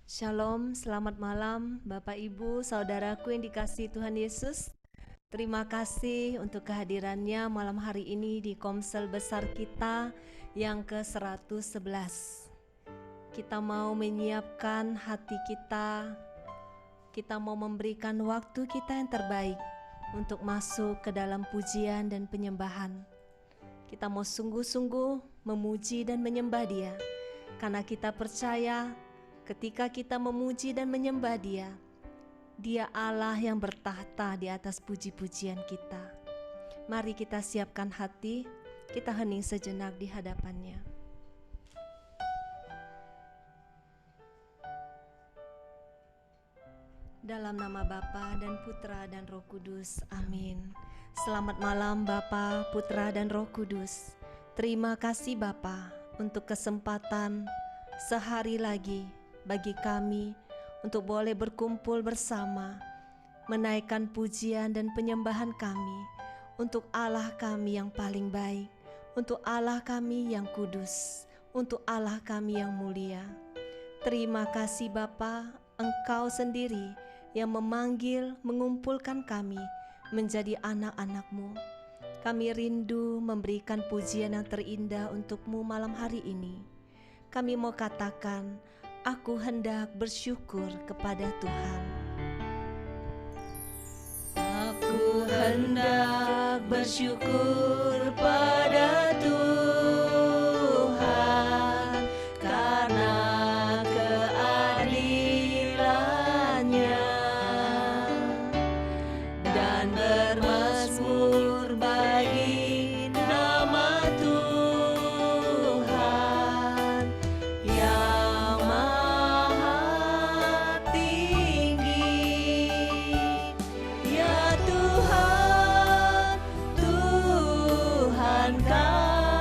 Shalom, selamat malam Bapak Ibu, Saudaraku yang dikasihi Tuhan Yesus. Terima kasih untuk kehadirannya malam hari ini di Komsel besar kita yang ke-111. Kita mau menyiapkan hati kita mau memberikan waktu kita yang terbaik untuk masuk ke dalam pujian dan penyembahan. Kita mau sungguh-sungguh memuji dan menyembah Dia, karena kita percaya ketika kita memuji dan menyembah Dia, Dia Allah yang bertahta di atas puji-pujian kita. Mari kita siapkan hati, kita hening sejenak di hadapan-Nya. Dalam nama Bapa dan Putra dan Roh Kudus, amin. Selamat malam Bapa, Putra dan Roh Kudus. Terima kasih Bapa untuk kesempatan sehari lagi bagi kami untuk boleh berkumpul bersama, menaikkan pujian dan penyembahan kami untuk Allah kami yang paling baik, untuk Allah kami yang kudus, untuk Allah kami yang mulia. Terima kasih Bapa, Engkau sendiri yang memanggil, mengumpulkan kami menjadi anak-anak-Mu. Kami rindu memberikan pujian yang terindah untuk-Mu malam hari ini. Kami mau katakan, aku hendak bersyukur kepada Tuhan. Aku hendak bersyukur pada Tuhan karena keadilan-Nya, dan bermazmur bagi nama Tuhan yang maha tinggi. Ya Tuhan, Tuhan kami.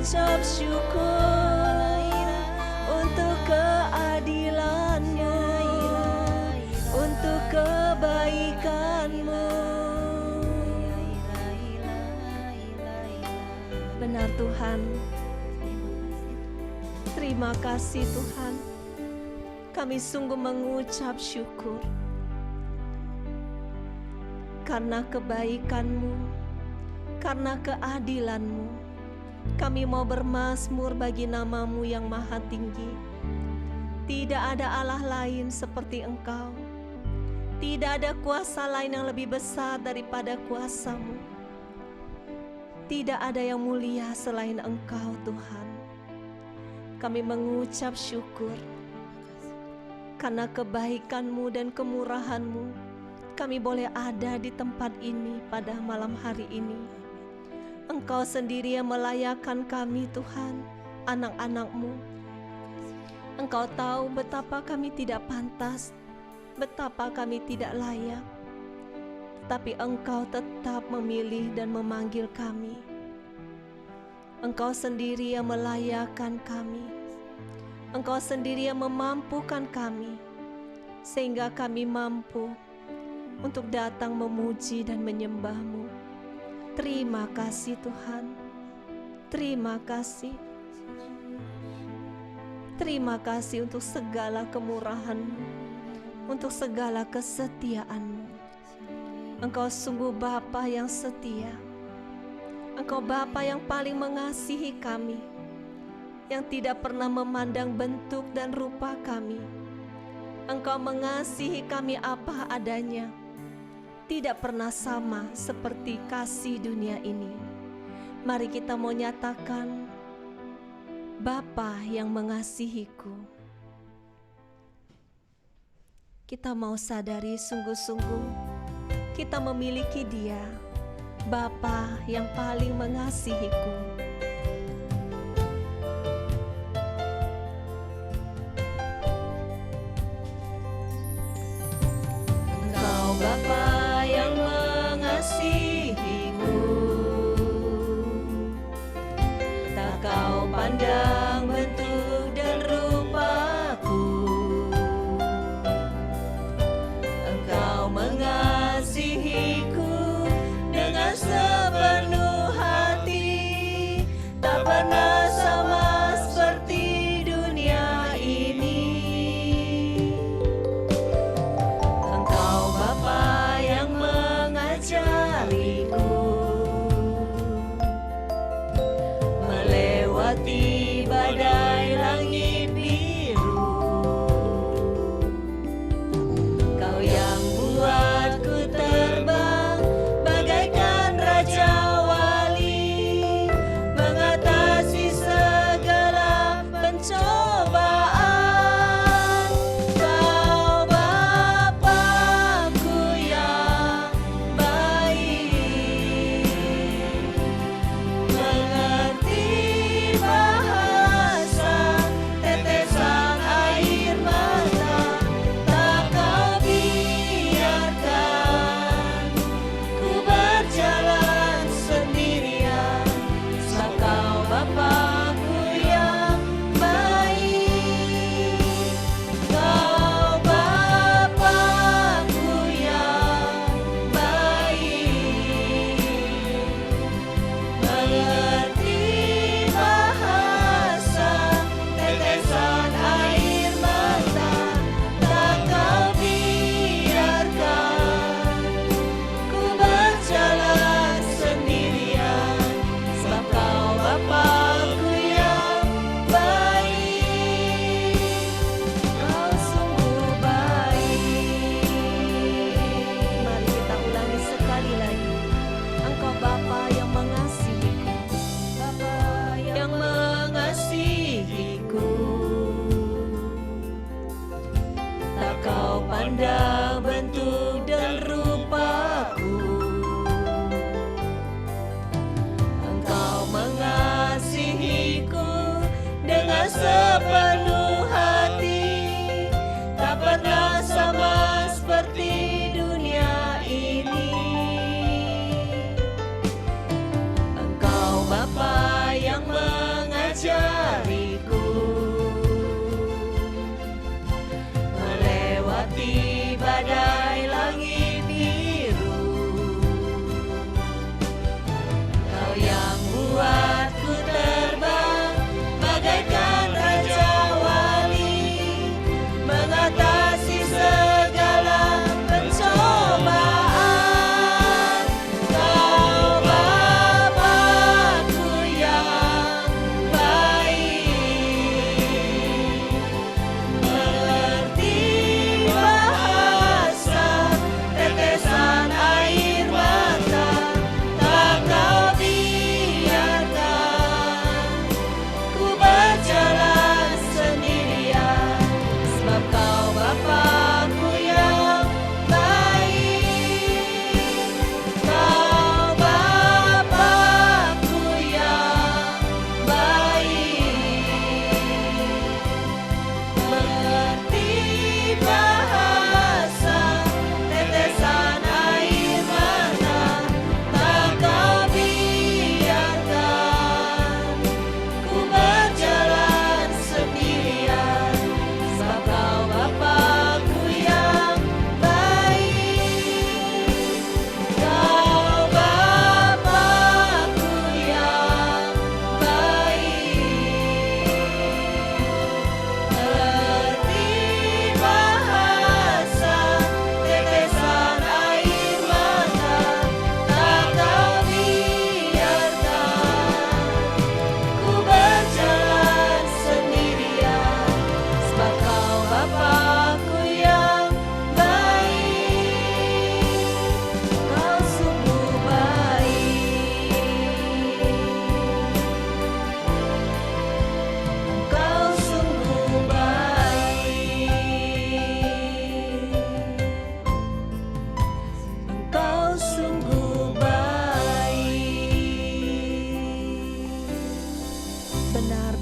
mengucap syukur untuk keadilan-Mu, untuk kebaikan-Mu. Benar Tuhan, terima kasih Tuhan. Kami sungguh mengucap syukur karena kebaikan-Mu, karena keadilan-Mu. Kami mau bermazmur bagi nama-Mu yang maha tinggi. Tidak ada Allah lain seperti Engkau. Tidak ada kuasa lain yang lebih besar daripada kuasa-Mu. Tidak ada yang mulia selain Engkau Tuhan. Kami mengucap syukur karena kebaikan-Mu dan kemurahan-Mu. Kami boleh ada di tempat ini pada malam hari ini. Engkau sendiri yang melayakkan kami Tuhan, anak-anak-Mu. Engkau tahu betapa kami tidak pantas, betapa kami tidak layak. Tapi Engkau tetap memilih dan memanggil kami. Engkau sendiri yang melayakkan kami. Engkau sendiri yang memampukan kami, sehingga kami mampu untuk datang memuji dan menyembah-Mu. Terima kasih Tuhan. Terima kasih. Terima kasih untuk segala kemurahan-Mu, untuk segala kesetiaan-Mu. Engkau sungguh Bapa yang setia. Engkau Bapa yang paling mengasihi kami, yang tidak pernah memandang bentuk dan rupa kami. Engkau mengasihi kami apa adanya, tidak pernah sama seperti kasih dunia ini. Mari kita mau nyatakan, Bapa yang mengasihiku. Kita mau sadari sungguh-sungguh kita memiliki Dia, Bapa yang paling mengasihiku. Engkau Bapa yang mengasihiku, tak Kau pandang bentuk dan rupaku. Engkau mengasihiku dengan sepenuh hati,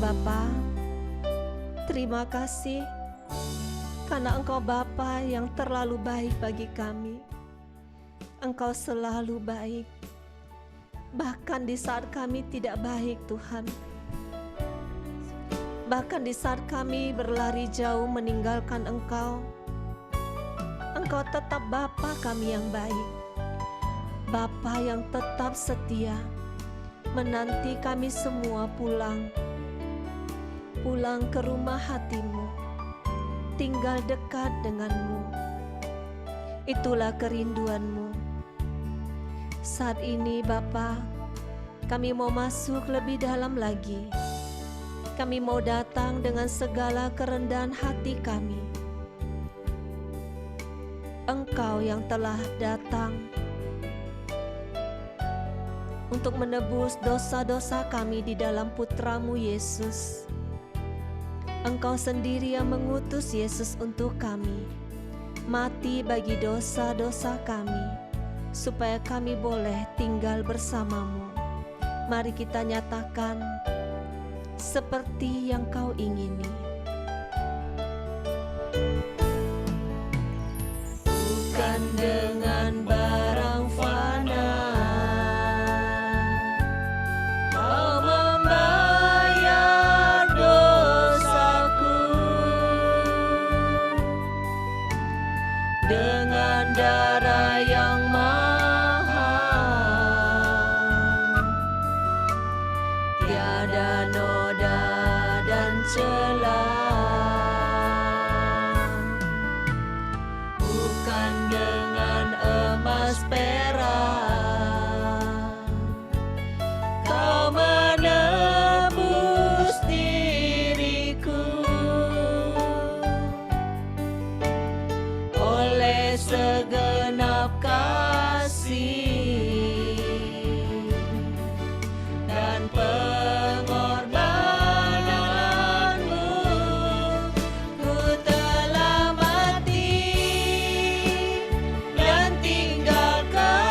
Bapa. Terima kasih karena Engkau Bapa yang terlalu baik bagi kami. Engkau selalu baik, bahkan di saat kami tidak baik, Tuhan. Bahkan di saat kami berlari jauh meninggalkan Engkau, Engkau tetap Bapa kami yang baik, Bapa yang tetap setia, menanti kami semua pulang ke rumah hati-Mu, tinggal dekat dengan-Mu. Itulah kerinduan-Mu. Saat ini Bapa, kami mau masuk lebih dalam lagi. Kami mau datang dengan segala kerendahan hati kami. Engkau yang telah datang untuk menebus dosa-dosa kami di dalam Putra-Mu Yesus. Engkau sendiri yang mengutus Yesus untuk kami, mati bagi dosa-dosa kami, supaya kami boleh tinggal bersama-Mu. Mari kita nyatakan seperti yang Kau ingini. Bukan dengan barang fana Kau membayar dosaku, dengan darah yang mahal, tiada noda dan celah. Bukan dengan emas perak Kau menebus diriku, oleh segenap kasih dan pengorbananmu, ku telah mati dan tinggalkan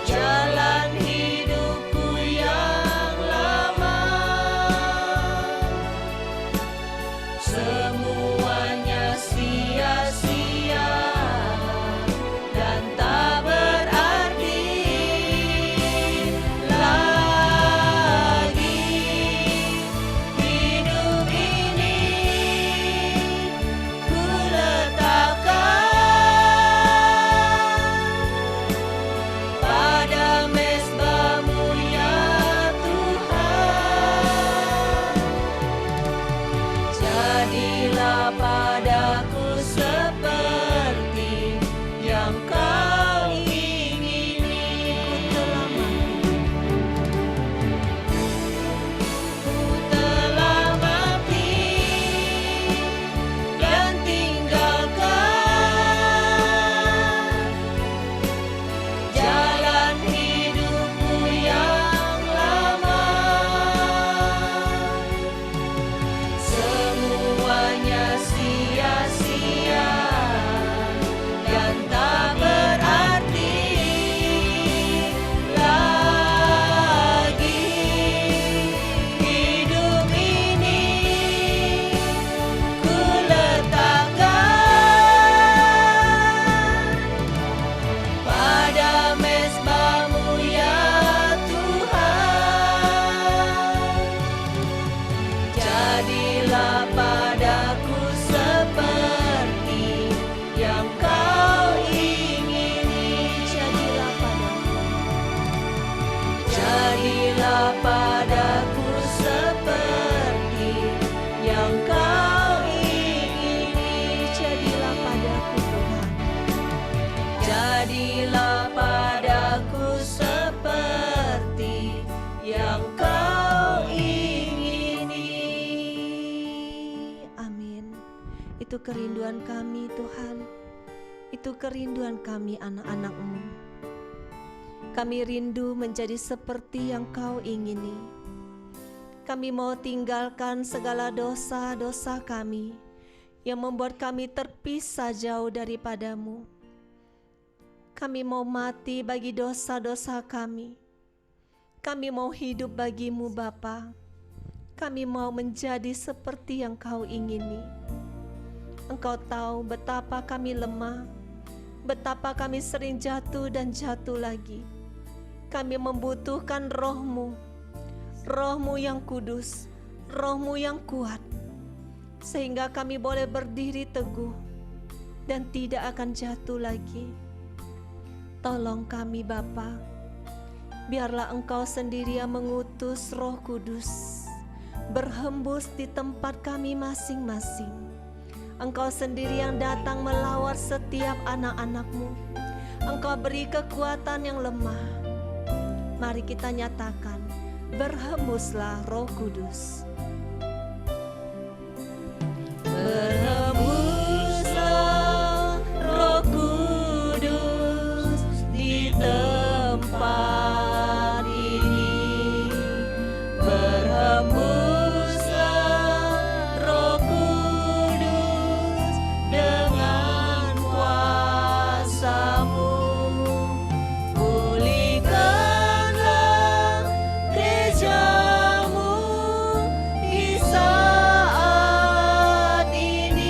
jalan hidupku yang lama. Semuanya sia-sia dan tak berarti lagi. Hidup ini ku letakkan pada mezbah-Mu ya Tuhan. Jadilah padaku seperti yang Kau ingini. Ku telah mati dan tinggalkan jalan hidupku yang lama. Semuanya sia-sia dan tak berarti lagi. Hidup ini ku letakkan pada mezbah-Mu ya Tuhan. Jadilah padaku seperti yang Kau ingini. Jadilah padaku seperti yang Kau ingini. Jadilah padaku Tuhan. Jadilah padaku seperti yang Kau ingini. Amin. Itu kerinduan kami Tuhan. Itu kerinduan kami anak-anak-Mu. Kami rindu menjadi seperti yang Kau ingini. Kami mau tinggalkan segala dosa-dosa kami yang membuat kami terpisah jauh daripada-Mu. Kami mau mati bagi dosa-dosa kami. Kami mau hidup bagimu Bapa. Kami mau menjadi seperti yang Kau ingini. Engkau tahu betapa kami lemah, betapa kami sering jatuh dan jatuh lagi. Kami membutuhkan Roh-Mu, Roh-Mu yang kudus, Roh-Mu yang kuat, sehingga kami boleh berdiri teguh dan tidak akan jatuh lagi. Tolong kami Bapa, biarlah Engkau sendiri yang mengutus Roh Kudus berhembus di tempat kami masing-masing. Engkau sendiri yang datang melawat setiap anak-anak-Mu. Engkau beri kekuatan yang lemah. Mari kita nyatakan, berhembuslah Roh Kudus. Berhembuslah Roh Kudus di tempat ini. Berhembuslah Roh Kudus dengan kuasa-Mu. Pulihkanlah gereja-Mu di saat ini.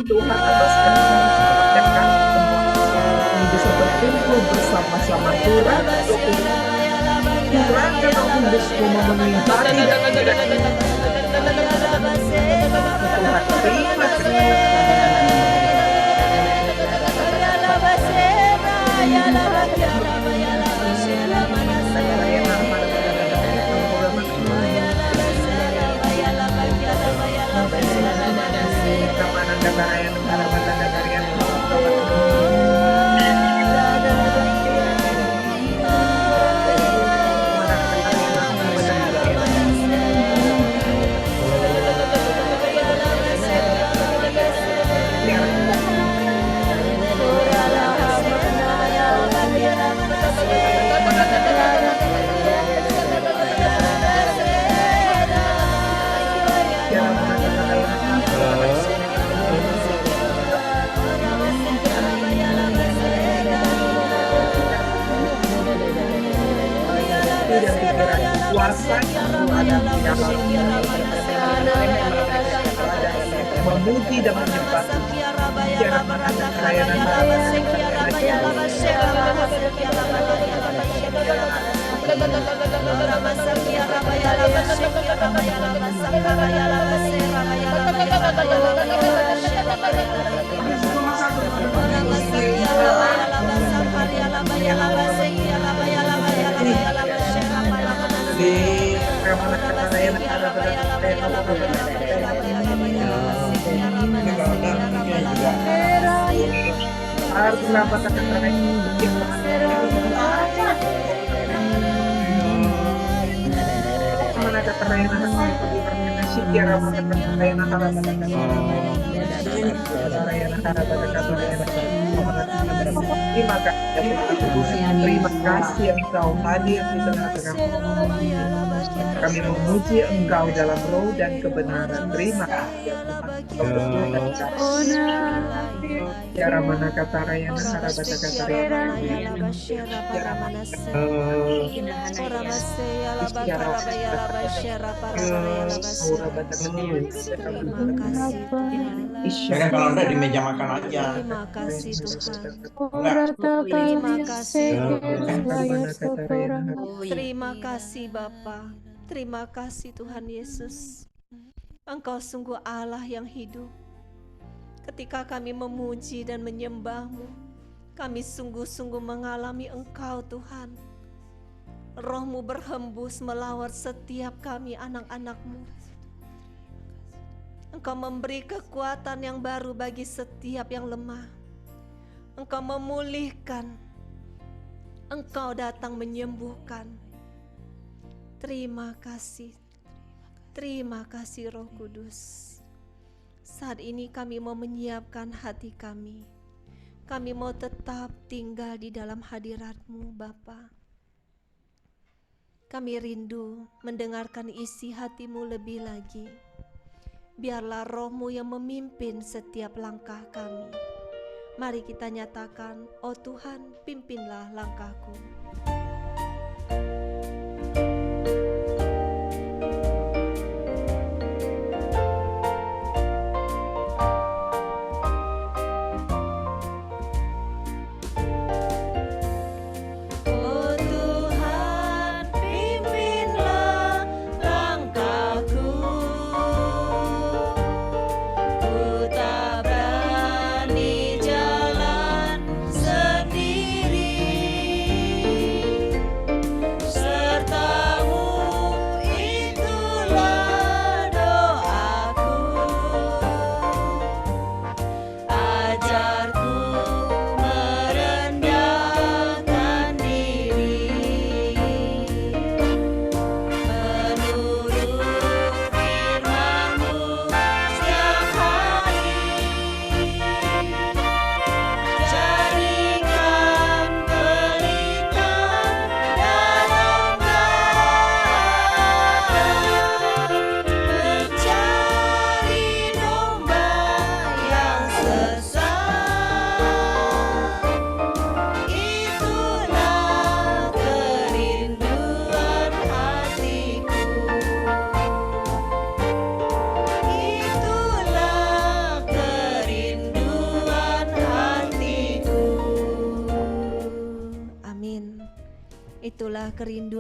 Tuhan atas keberkatan kami bisa berkumpul bersama-sama Tuhan. Tuhan yang kudusmu memenuhi hati dan pikiran kami. Tuhan terima kuasa memuji dan menyembah terima kasih Engkau hadir di tengah-tengah kami memuji Engkau dalam roh dan kebenaran. Terima kasih Tiara mana kata raya nakara bata kata raya Jangan kalau enggak di meja makan aja. Terima kasih Tuhan. Terima kasih. Terima kasih Bapa. Terima kasih Tuhan Yesus. Engkau sungguh Allah yang hidup. Ketika kami memuji dan menyembah-Mu, kami sungguh-sungguh mengalami Engkau Tuhan. Roh-Mu berhembus melawat setiap kami anak-anak-Mu. Engkau memberi kekuatan yang baru bagi setiap yang lemah. Engkau memulihkan. Engkau datang menyembuhkan. Terima kasih. Terima kasih Roh Kudus. Saat ini kami mau menyiapkan hati kami. Kami mau tetap tinggal di dalam hadirat-Mu Bapa. Kami rindu mendengarkan isi hati-Mu lebih lagi. Biarlah Roh-Mu yang memimpin setiap langkah kami. Mari kita nyatakan, oh Tuhan, pimpinlah langkahku. Oh Tuhan, pimpin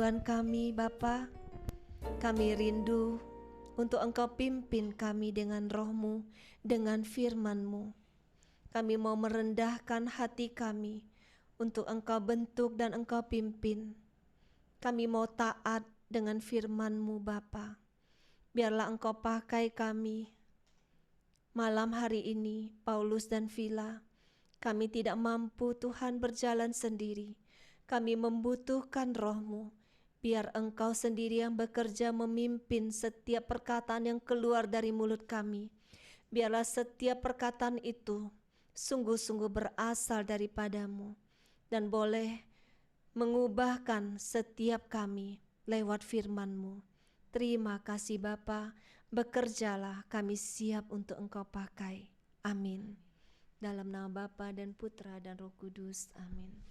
Tuhan kami Bapa, kami rindu untuk Engkau pimpin kami dengan roh-Mu, dengan firman-Mu. Kami mau merendahkan hati kami untuk Engkau bentuk dan Engkau pimpin. Kami mau taat dengan firman-Mu Bapa. Biarlah Engkau pakai kami. Malam hari ini, Paulus dan Vila, kami tidak mampu Tuhan berjalan sendiri. Kami membutuhkan roh-Mu. Biar Engkau sendiri yang bekerja memimpin setiap perkataan yang keluar dari mulut kami. Biarlah setiap perkataan itu sungguh-sungguh berasal daripada-Mu dan boleh mengubahkan setiap kami lewat firman-Mu. Terima kasih Bapa, bekerjalah, kami siap untuk Engkau pakai. Amin. Dalam nama Bapa dan Putra dan Roh Kudus. Amin.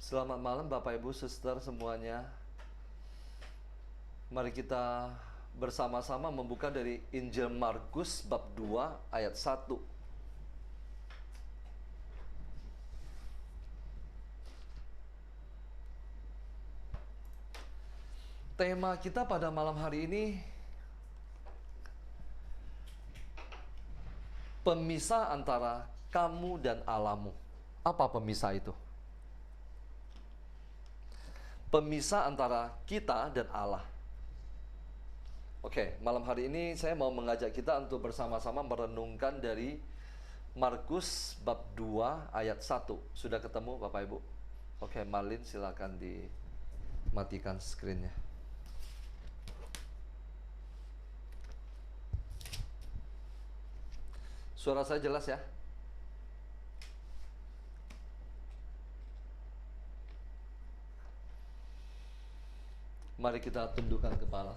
Selamat malam Bapak Ibu Suster semuanya. Mari kita bersama-sama membuka dari Injil Markus bab 2 ayat 1. Tema kita pada malam hari ini, pemisah antara kamu dan Allahmu. Apa pemisah itu? Pemisah antara kita dan Allah. Oke, malam hari ini saya mau mengajak kita untuk bersama-sama merenungkan dari Markus bab 2 ayat 1. Sudah ketemu Bapak Ibu? Oke, Malin silakan dimatikan screen-nya. Suara saya jelas ya? Mari kita tundukkan kepala.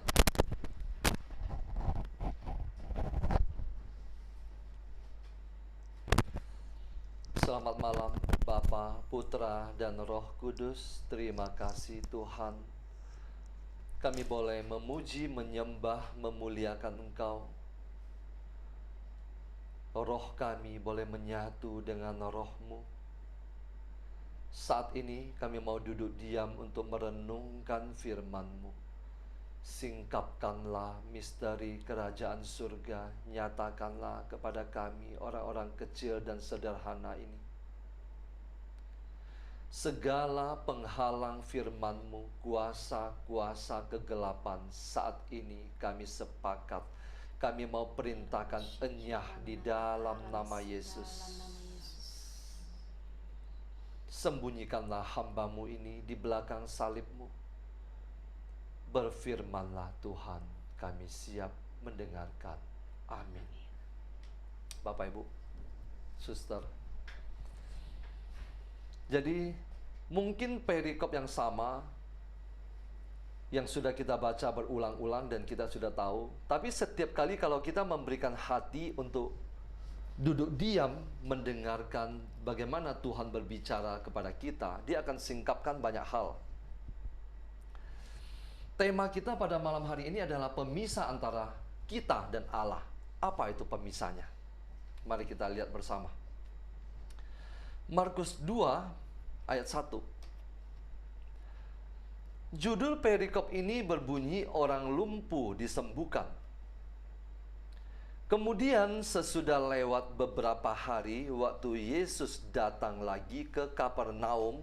Selamat malam Bapa, Putra, dan Roh Kudus. Terima kasih Tuhan. Kami boleh memuji, menyembah, memuliakan Engkau. Roh kami boleh menyatu dengan Roh-Mu. Saat ini kami mau duduk diam untuk merenungkan firman-Mu. Singkapkanlah misteri kerajaan surga, nyatakanlah kepada kami orang-orang kecil dan sederhana ini. Segala penghalang firman-Mu, kuasa-kuasa kegelapan, saat ini kami sepakat. Kami mau perintahkan enyah di dalam nama Yesus. Sembunyikanlah hamba-Mu ini di belakang salib-Mu. Berfirmanlah Tuhan, kami siap mendengarkan. Amin. Bapak Ibu, Suster. Jadi mungkin perikop yang sama yang sudah kita baca berulang-ulang dan kita sudah tahu. Tapi setiap kali kalau kita memberikan hati untuk duduk diam mendengarkan bagaimana Tuhan berbicara kepada kita, Dia akan singkapkan banyak hal. Tema kita pada malam hari ini adalah pemisah antara kita dan Allah. Apa itu pemisahnya? Mari kita lihat bersama. Markus 2 ayat 1. Judul perikop ini berbunyi, orang lumpuh disembuhkan. Kemudian sesudah lewat beberapa hari, waktu Yesus datang lagi ke Kapernaum,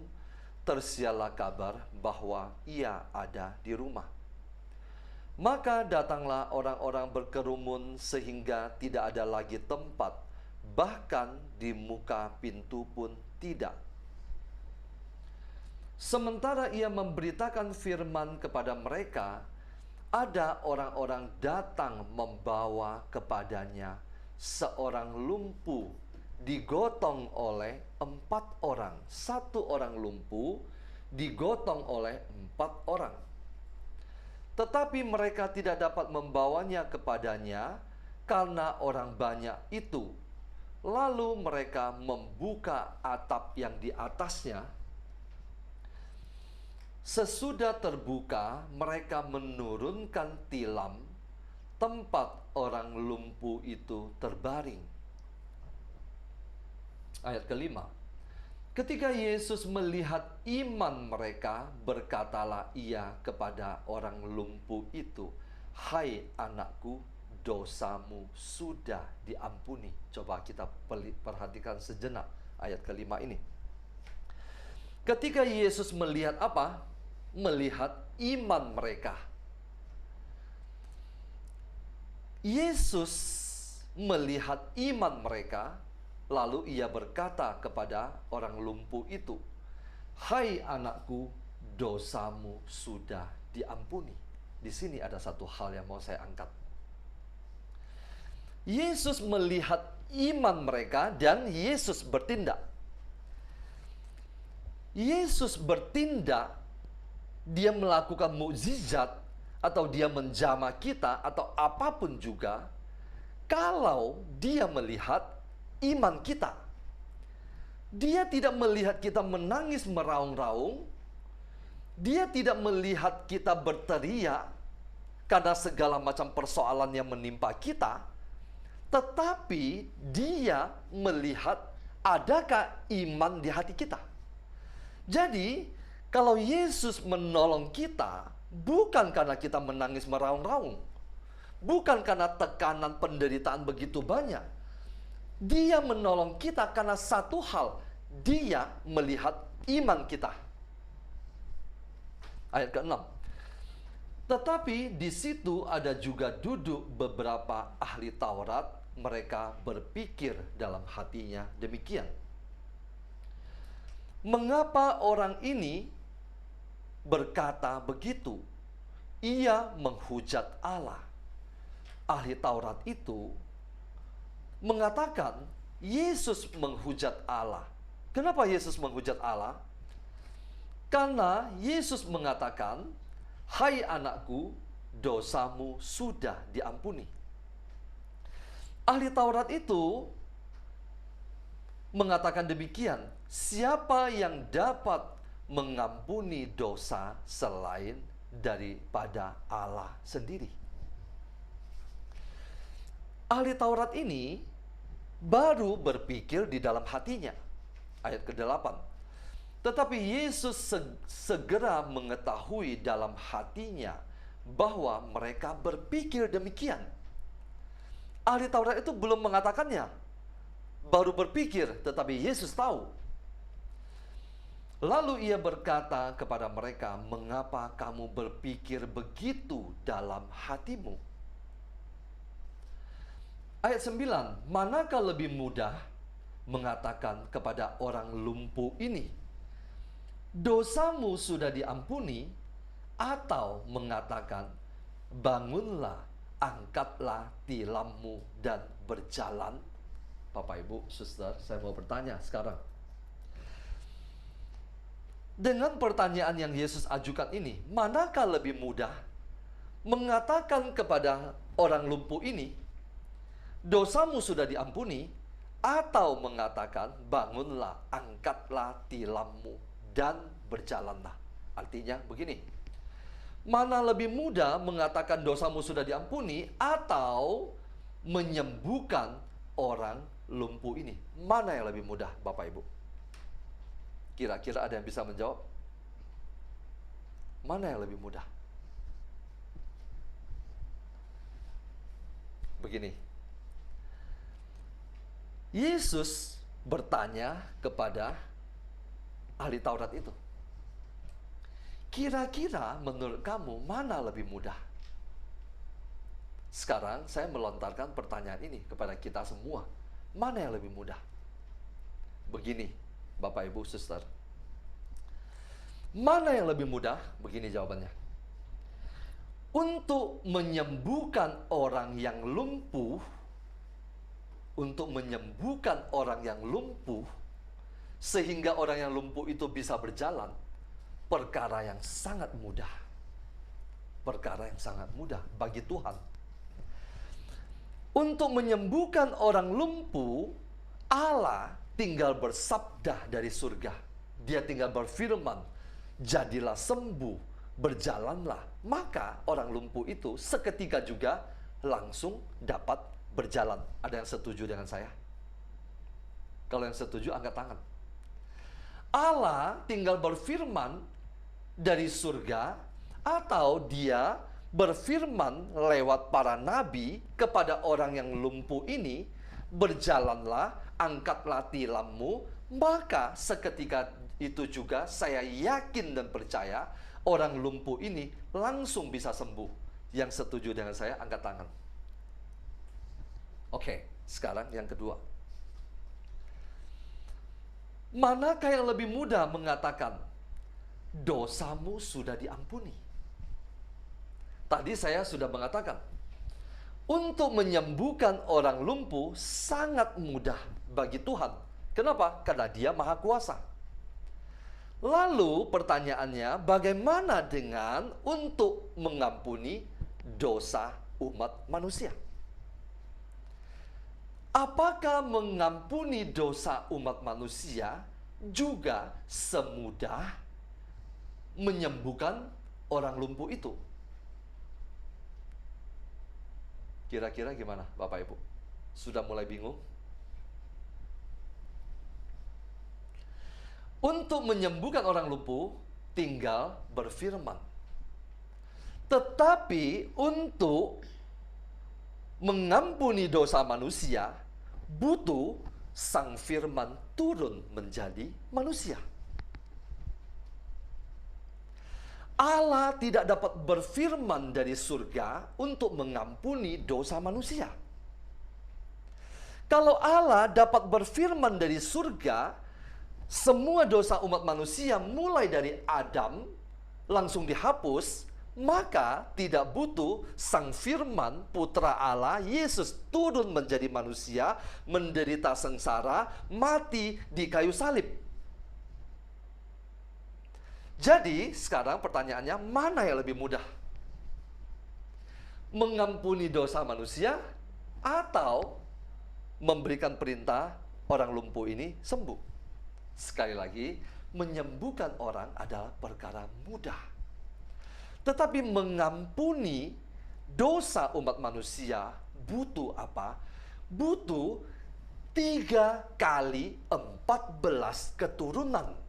tersiarlah kabar bahwa ia ada di rumah. Maka datanglah orang-orang berkerumun sehingga tidak ada lagi tempat, bahkan di muka pintu pun tidak. Sementara ia memberitakan firman kepada mereka, ada orang-orang datang membawa kepadanya seorang lumpuh digotong oleh 4 orang. 1 orang lumpuh digotong oleh 4 orang. Tetapi mereka tidak dapat membawanya kepadanya karena orang banyak itu. Lalu mereka membuka atap yang di atasnya. Sesudah terbuka, mereka menurunkan tilam tempat orang lumpuh itu terbaring. Ayat kelima. Ketika Yesus melihat iman mereka, berkatalah ia kepada orang lumpuh itu, "Hai anakku, dosamu sudah diampuni." Coba kita perhatikan sejenak ayat kelima ini. Ketika Yesus melihat apa? Melihat iman mereka. Yesus melihat iman mereka, lalu ia berkata kepada orang lumpuh itu, "Hai anakku, dosamu sudah diampuni." Di sini ada satu hal yang mau saya angkat. Yesus melihat iman mereka dan Yesus bertindak. Yesus bertindak, dia melakukan mukjizat atau dia menjamah kita atau apapun juga, kalau dia melihat iman kita. Dia tidak melihat kita menangis meraung-raung. Dia tidak melihat kita berteriak karena segala macam persoalan yang menimpa kita. Tetapi dia melihat adakah iman di hati kita. Jadi kalau Yesus menolong kita, bukan karena kita menangis meraung-raung, bukan karena tekanan penderitaan begitu banyak. Dia menolong kita karena satu hal, dia melihat iman kita. Ayat ke-6. Tetapi di situ ada juga duduk beberapa ahli Taurat, mereka berpikir dalam hatinya demikian. Mengapa orang ini berkata begitu? Ia menghujat Allah. Ahli Taurat itu mengatakan Yesus menghujat Allah. Kenapa Yesus menghujat Allah? Karena Yesus mengatakan, "Hai anakku, dosamu sudah diampuni." Ahli Taurat itu mengatakan demikian, siapa yang dapat mengampuni dosa selain daripada Allah sendiri? Ahli Taurat ini baru berpikir di dalam hatinya. Ayat ke-8. Tetapi Yesus segera mengetahui dalam hatinya bahwa mereka berpikir demikian. Ahli Taurat itu belum mengatakannya, baru berpikir, tetapi Yesus tahu. Lalu ia berkata kepada mereka, "Mengapa kamu berpikir begitu dalam hatimu?" Ayat 9, manakah lebih mudah mengatakan kepada orang lumpuh ini, "Dosamu sudah diampuni," atau mengatakan, "Bangunlah, angkatlah tilammu dan berjalan"? Bapak, Ibu, Suster, saya mau bertanya sekarang. Dengan pertanyaan yang Yesus ajukan ini, manakah lebih mudah mengatakan kepada orang lumpuh ini, "Dosamu sudah diampuni," atau mengatakan, "Bangunlah, angkatlah tilammu dan berjalanlah"? Artinya begini, mana lebih mudah mengatakan dosamu sudah diampuni atau menyembuhkan orang lumpuh ini? Mana yang lebih mudah, Bapak Ibu? Kira-kira ada yang bisa menjawab? Mana yang lebih mudah? Begini, Yesus bertanya kepada ahli Taurat itu, kira-kira menurut kamu mana lebih mudah? Sekarang saya melontarkan pertanyaan ini kepada kita semua. Mana yang lebih mudah? Begini, Bapak Ibu Suster. Mana yang lebih mudah? Begini jawabannya. Untuk menyembuhkan orang yang lumpuh, sehingga orang yang lumpuh itu bisa berjalan, perkara yang sangat mudah. Perkara yang sangat mudah bagi Tuhan. Untuk menyembuhkan orang lumpuh, Allah tinggal bersabda dari surga. Dia tinggal berfirman, jadilah sembuh, berjalanlah. Maka orang lumpuh itu seketika juga langsung dapat berjalan. Ada yang setuju dengan saya? Kalau yang setuju, angkat tangan. Allah tinggal berfirman dari surga, atau dia berfirman lewat para nabi kepada orang yang lumpuh ini, berjalanlah, angkatlah tilammu. Maka seketika itu juga saya yakin dan percaya orang lumpuh ini langsung bisa sembuh. Yang setuju dengan saya, angkat tangan. Oke, sekarang yang kedua. Manakah yang lebih mudah mengatakan dosamu sudah diampuni? Tadi saya sudah mengatakan, untuk menyembuhkan orang lumpuh sangat mudah bagi Tuhan. Kenapa? Karena Dia Maha Kuasa. Lalu pertanyaannya, bagaimana dengan untuk mengampuni dosa umat manusia? Apakah mengampuni dosa umat manusia juga semudah menyembuhkan orang lumpuh itu? Kira-kira gimana Bapak Ibu? Sudah mulai bingung? Untuk menyembuhkan orang lumpuh, tinggal berfirman. Tetapi untuk mengampuni dosa manusia, butuh Sang Firman turun menjadi manusia. Allah tidak dapat berfirman dari surga untuk mengampuni dosa manusia. Kalau Allah dapat berfirman dari surga, semua dosa umat manusia mulai dari Adam langsung dihapus, maka tidak butuh Sang Firman, Putra Allah, Yesus turun menjadi manusia, menderita sengsara, mati di kayu salib. Jadi sekarang pertanyaannya, mana yang lebih mudah? Mengampuni dosa manusia atau memberikan perintah orang lumpuh ini sembuh? Sekali lagi, menyembuhkan orang adalah perkara mudah. Tetapi mengampuni dosa umat manusia butuh apa? Butuh 3 kali 14 keturunan.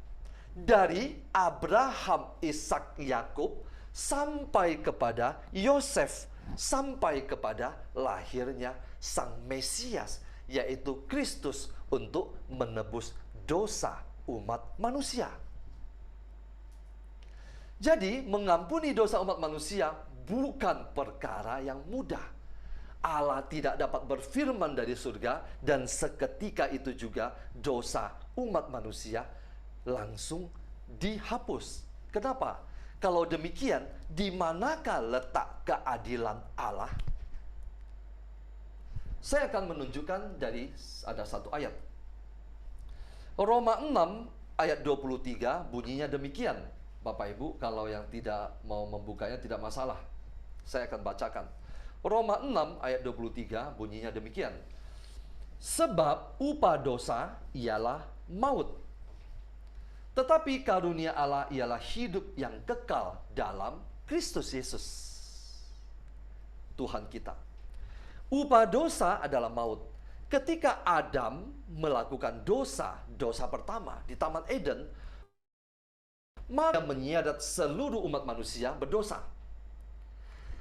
Dari Abraham, Ishak, Yakub sampai kepada Yosef, sampai kepada lahirnya Sang Mesias, yaitu Kristus, untuk menebus dosa umat manusia. Jadi mengampuni dosa umat manusia bukan perkara yang mudah. Allah tidak dapat berfirman dari surga, dan seketika itu juga dosa umat manusia langsung dihapus. Kenapa? Kalau demikian, di manakah letak keadilan Allah? Saya akan menunjukkan dari ada satu ayat. Roma 6 ayat 23 bunyinya demikian. Bapak Ibu, kalau yang tidak mau membukanya tidak masalah. Saya akan bacakan. Roma 6 ayat 23 bunyinya demikian. Sebab upah dosa ialah maut, tetapi karunia Allah ialah hidup yang kekal dalam Kristus Yesus, Tuhan kita. Upah dosa adalah maut. Ketika Adam melakukan dosa pertama di Taman Eden, maka menyiadat seluruh umat manusia berdosa.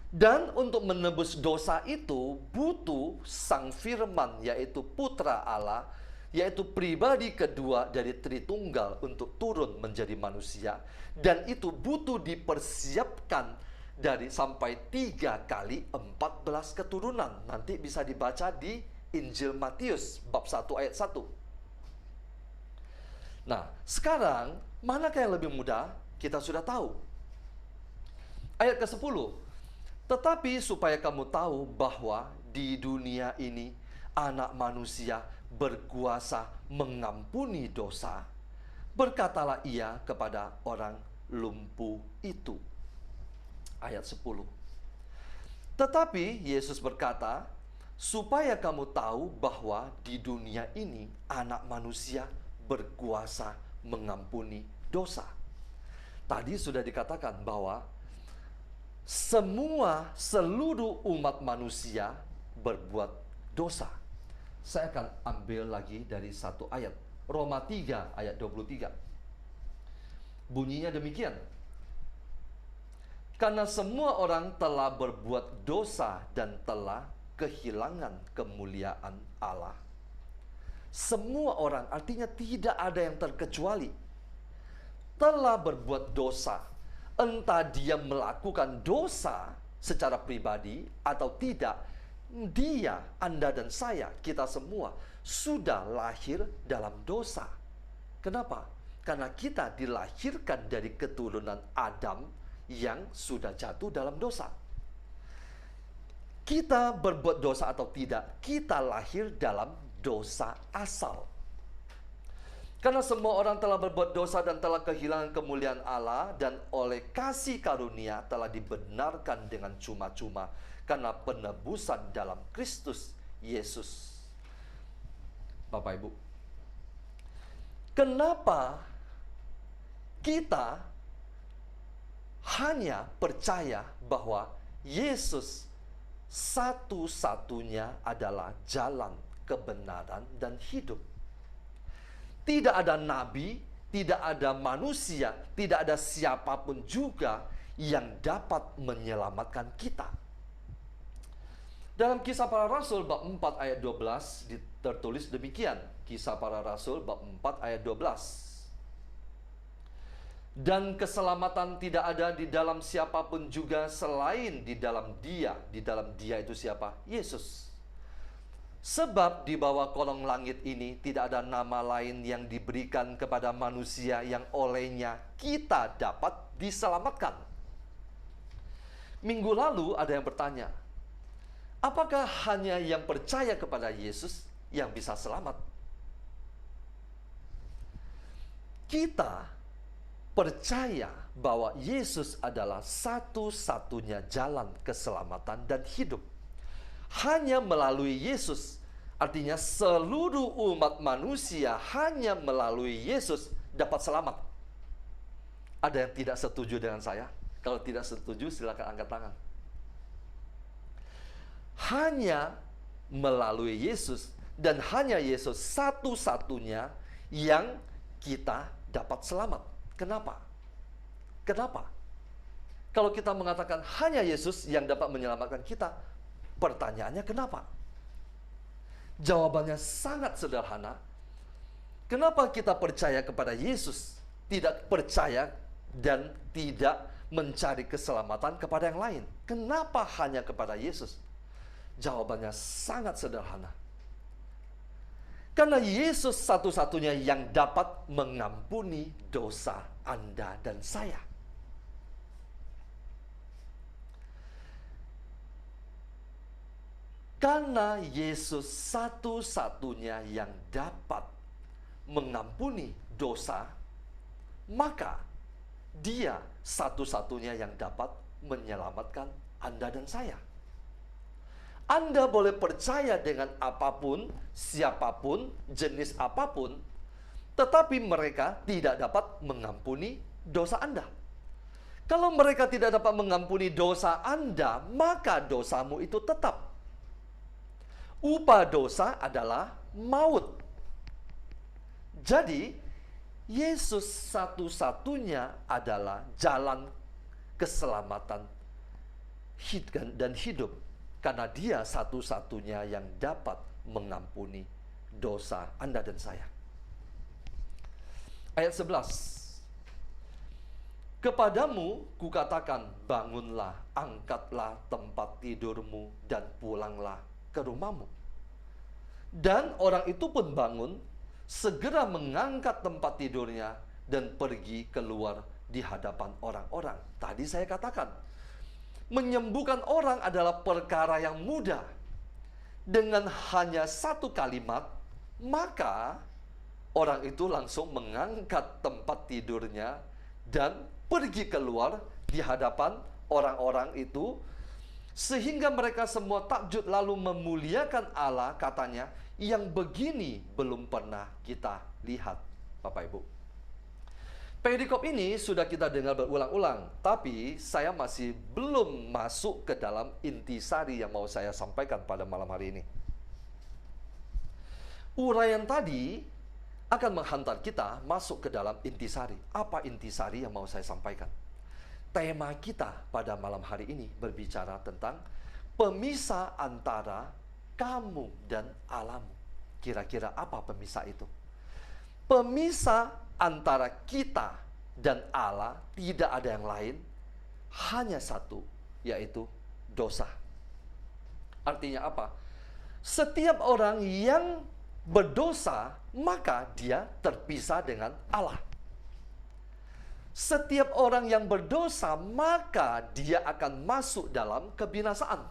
Dan untuk menebus dosa itu butuh Sang Firman, yaitu Putra Allah, yaitu pribadi kedua dari Tritunggal untuk turun menjadi manusia. Dan itu butuh dipersiapkan dari sampai 3 kali 14 keturunan. Nanti bisa dibaca di Injil Matius bab 1 ayat 1. Nah, sekarang manakah yang lebih mudah? Kita sudah tahu. Ayat ke-10. Tetapi supaya kamu tahu bahwa di dunia ini Anak Manusia berkuasa mengampuni dosa, berkatalah ia kepada orang lumpuh itu. Ayat 10. Tetapi Yesus berkata, supaya kamu tahu bahwa di dunia ini Anak Manusia berkuasa mengampuni dosa. Tadi sudah dikatakan bahwa seluruh umat manusia berbuat dosa. Saya akan ambil lagi dari satu ayat, Roma 3 ayat 23. Bunyinya demikian. Karena semua orang telah berbuat dosa dan telah kehilangan kemuliaan Allah. Semua orang, artinya tidak ada yang terkecuali, telah berbuat dosa. Entah dia melakukan dosa secara pribadi atau tidak, dia, Anda dan saya, kita semua sudah lahir dalam dosa. Kenapa? Karena kita dilahirkan dari keturunan Adam yang sudah jatuh dalam dosa. Kita berbuat dosa atau tidak, kita lahir dalam dosa asal. Karena semua orang telah berbuat dosa dan telah kehilangan kemuliaan Allah, dan oleh kasih karunia telah dibenarkan dengan cuma-cuma karena penebusan dalam Kristus Yesus. Bapak Ibu, kenapa kita hanya percaya bahwa Yesus satu-satunya adalah jalan, kebenaran, dan hidup? Tidak ada nabi, tidak ada manusia, tidak ada siapapun juga yang dapat menyelamatkan kita. Dalam Kisah Para Rasul bab 4 ayat 12 tertulis demikian. Kisah Para Rasul bab 4 ayat 12. Dan keselamatan tidak ada di dalam siapapun juga selain di dalam Dia. Di dalam Dia itu siapa? Yesus. Sebab di bawah kolong langit ini tidak ada nama lain yang diberikan kepada manusia yang olehnya kita dapat diselamatkan. Minggu lalu ada yang bertanya, apakah hanya yang percaya kepada Yesus yang bisa selamat? Kita percaya bahwa Yesus adalah satu-satunya jalan keselamatan dan hidup. Hanya melalui Yesus, artinya seluruh umat manusia hanya melalui Yesus dapat selamat. Ada yang tidak setuju dengan saya? Kalau tidak setuju, silakan angkat tangan. Hanya melalui Yesus, dan hanya Yesus satu-satunya yang kita dapat selamat. Kenapa? Kenapa? Kalau kita mengatakan hanya Yesus yang dapat menyelamatkan kita, pertanyaannya kenapa? Jawabannya sangat sederhana. Kenapa kita percaya kepada Yesus, tidak percaya dan tidak mencari keselamatan kepada yang lain? Kenapa hanya kepada Yesus? Jawabannya sangat sederhana. Karena Yesus satu-satunya yang dapat mengampuni dosa Anda dan saya. Karena Yesus satu-satunya yang dapat mengampuni dosa, maka Dia satu-satunya yang dapat menyelamatkan Anda dan saya. Anda boleh percaya dengan apapun, siapapun, jenis apapun, tetapi mereka tidak dapat mengampuni dosa Anda. Kalau mereka tidak dapat mengampuni dosa Anda, maka dosamu itu tetap. Upah dosa adalah maut. Jadi, Yesus satu-satunya adalah jalan keselamatan dan hidup, karena Dia satu-satunya yang dapat mengampuni dosa Anda dan saya. Ayat 11. Kepadamu kukatakan, bangunlah, angkatlah tempat tidurmu dan pulanglah ke rumahmu. Dan orang itu pun bangun, segera mengangkat tempat tidurnya dan pergi keluar di hadapan orang-orang. Tadi saya katakan, menyembuhkan orang adalah perkara yang mudah. Dengan hanya satu kalimat, maka orang itu langsung mengangkat tempat tidurnya dan pergi keluar di hadapan orang-orang itu, sehingga mereka semua takjub lalu memuliakan Allah, katanya, yang begini belum pernah kita lihat. Bapak Ibu, perikop ini sudah kita dengar berulang-ulang, tapi saya masih belum masuk ke dalam intisari yang mau saya sampaikan pada malam hari ini. Uraian tadi akan menghantar kita masuk ke dalam intisari. Apa intisari yang mau saya sampaikan? Tema kita pada malam hari ini berbicara tentang pemisah antara kamu dan Allahmu. Kira-kira apa pemisah itu? Pemisah antara kita dan Allah tidak ada yang lain, hanya satu, yaitu dosa. Artinya apa? Setiap orang yang berdosa, maka dia terpisah dengan Allah. Setiap orang yang berdosa, maka dia akan masuk dalam kebinasaan.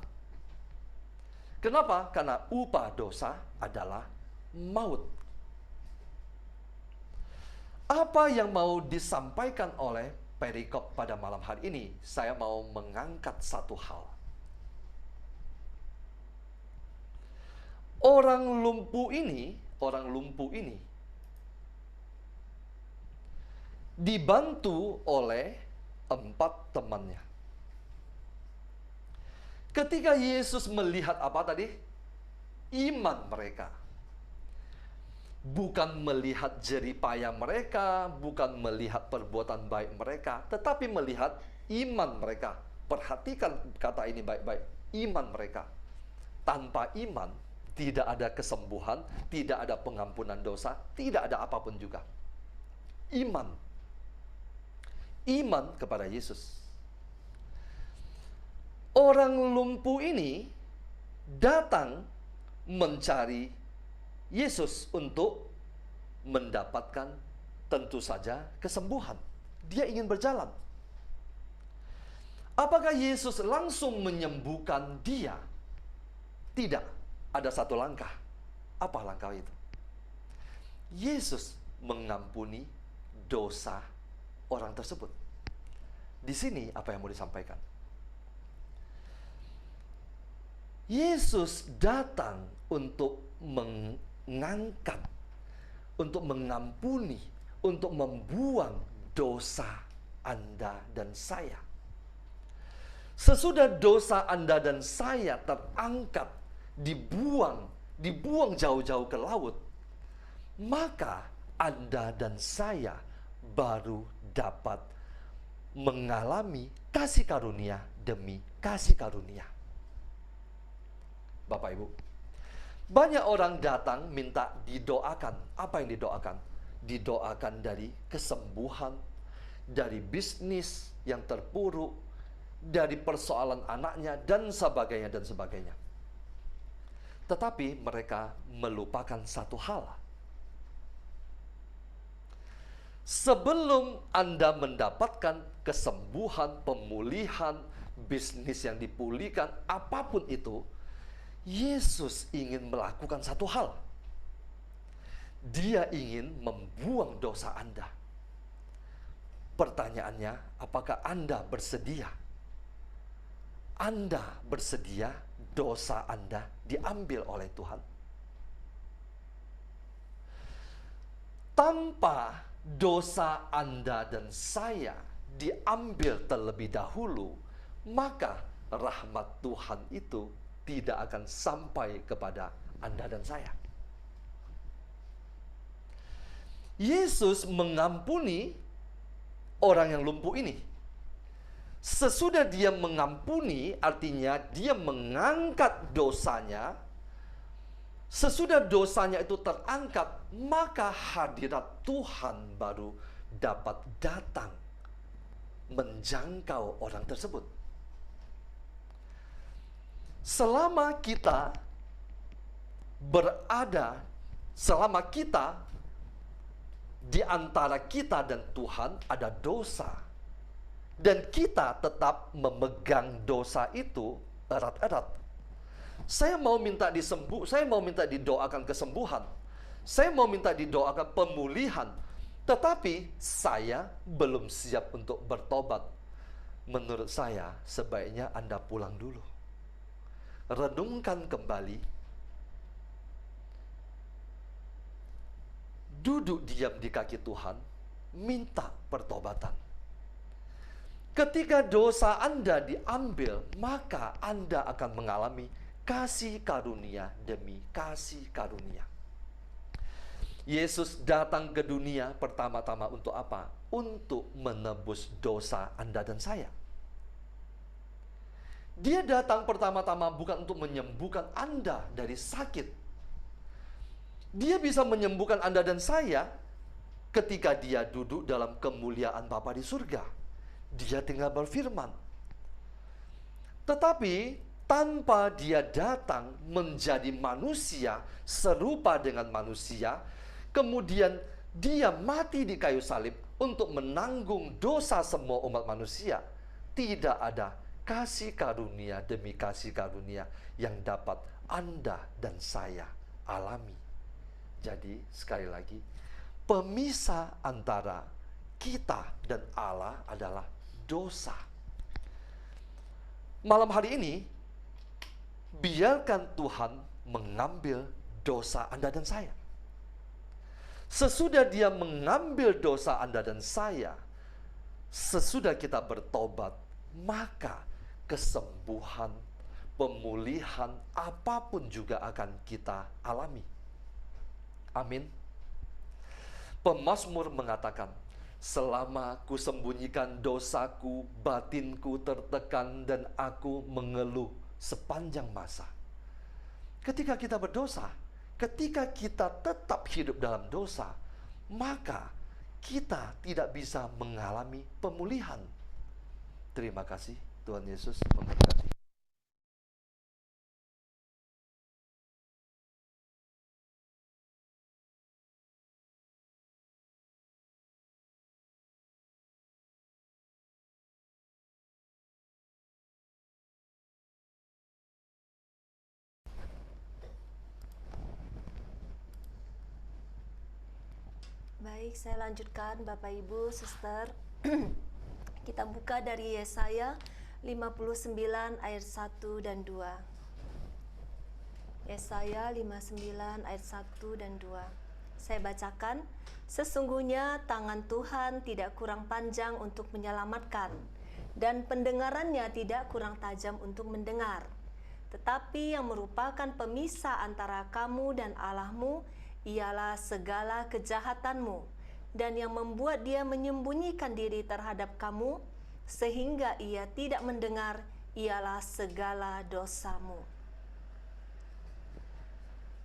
Kenapa? Karena upah dosa adalah maut. Apa yang mau disampaikan oleh perikop pada malam hari ini? Saya mau mengangkat satu hal. Orang lumpuh ini dibantu oleh 4 temannya. Ketika Yesus melihat apa tadi? Iman mereka. Bukan melihat jerih payah mereka, bukan melihat perbuatan baik mereka, tetapi melihat iman mereka. Perhatikan kata ini baik-baik. Iman mereka. Tanpa iman, tidak ada kesembuhan, tidak ada pengampunan dosa, tidak ada apapun juga. Iman. Iman kepada Yesus. Orang lumpuh ini datang mencari Yesus untuk mendapatkan tentu saja kesembuhan. Dia ingin berjalan. Apakah Yesus langsung menyembuhkan dia? Tidak. Ada satu langkah. Apa langkah itu? Yesus mengampuni dosa orang tersebut. Di sini apa yang mau disampaikan? Yesus datang untuk mengangkat, untuk mengampuni, untuk membuang dosa Anda dan saya. Sesudah dosa Anda dan saya terangkat, dibuang jauh-jauh ke laut, maka Anda dan saya baru dapat mengalami kasih karunia demi kasih karunia. Bapak Ibu, banyak orang datang minta didoakan. Apa yang didoakan? Didoakan dari kesembuhan, dari bisnis yang terpuruk, dari persoalan anaknya, dan sebagainya, dan sebagainya. Tetapi mereka melupakan satu hal. Sebelum Anda mendapatkan kesembuhan, pemulihan, bisnis yang dipulihkan, apapun itu, Yesus ingin melakukan satu hal. Dia ingin membuang dosa Anda. Pertanyaannya, apakah Anda bersedia? Anda bersedia dosa Anda diambil oleh Tuhan? Tanpa dosa Anda dan saya diambil terlebih dahulu, maka rahmat Tuhan itu tidak akan sampai kepada Anda dan saya. Yesus mengampuni orang yang lumpuh ini. Sesudah dia mengampuni, artinya dia mengangkat dosanya. Sesudah dosanya itu terangkat, maka hadirat Tuhan baru dapat datang menjangkau orang tersebut. Selama kita di antara kita dan Tuhan ada dosa, dan kita tetap memegang dosa itu erat-erat. Saya mau minta saya mau minta didoakan kesembuhan. Saya mau minta didoakan pemulihan. Tetapi saya belum siap untuk bertobat. Menurut saya, sebaiknya Anda pulang dulu. Renungkan kembali. Duduk diam di kaki Tuhan, minta pertobatan. Ketika dosa Anda diambil, maka Anda akan mengalami kasih karunia demi kasih karunia. Yesus datang ke dunia pertama-tama untuk apa? Untuk menebus dosa Anda dan saya. Dia datang pertama-tama bukan untuk menyembuhkan Anda dari sakit. Dia bisa menyembuhkan Anda dan saya ketika dia duduk dalam kemuliaan Bapa di surga. Dia tinggal berfirman. Tetapi tanpa dia datang menjadi manusia serupa dengan manusia, kemudian dia mati di kayu salib untuk menanggung dosa semua umat manusia, tidak ada kasih karunia demi kasih karunia yang dapat Anda dan saya alami. Jadi sekali lagi, pemisah antara kita dan Allah adalah dosa. Malam hari ini, biarkan Tuhan mengambil dosa Anda dan saya. Sesudah dia mengambil dosa Anda dan saya, sesudah kita bertobat, maka kesembuhan, pemulihan, apapun juga akan kita alami. Amin. Pemazmur mengatakan, selama kusembunyikan dosaku, batinku tertekan dan aku mengeluh sepanjang masa. Ketika kita berdosa, ketika kita tetap hidup dalam dosa, maka kita tidak bisa mengalami pemulihan. Terima kasih, Tuhan Yesus memberkati. Baik, saya lanjutkan Bapak Ibu, Suster. Kita buka dari Yesaya 59 ayat 1 dan 2. Yesaya 59 ayat 1 dan 2. Saya bacakan, sesungguhnya tangan Tuhan tidak kurang panjang untuk menyelamatkan, dan pendengarannya tidak kurang tajam untuk mendengar. Tetapi yang merupakan pemisah antara kamu dan Allahmu ialah segala kejahatanmu, dan yang membuat dia menyembunyikan diri terhadap kamu sehingga ia tidak mendengar ialah segala dosamu.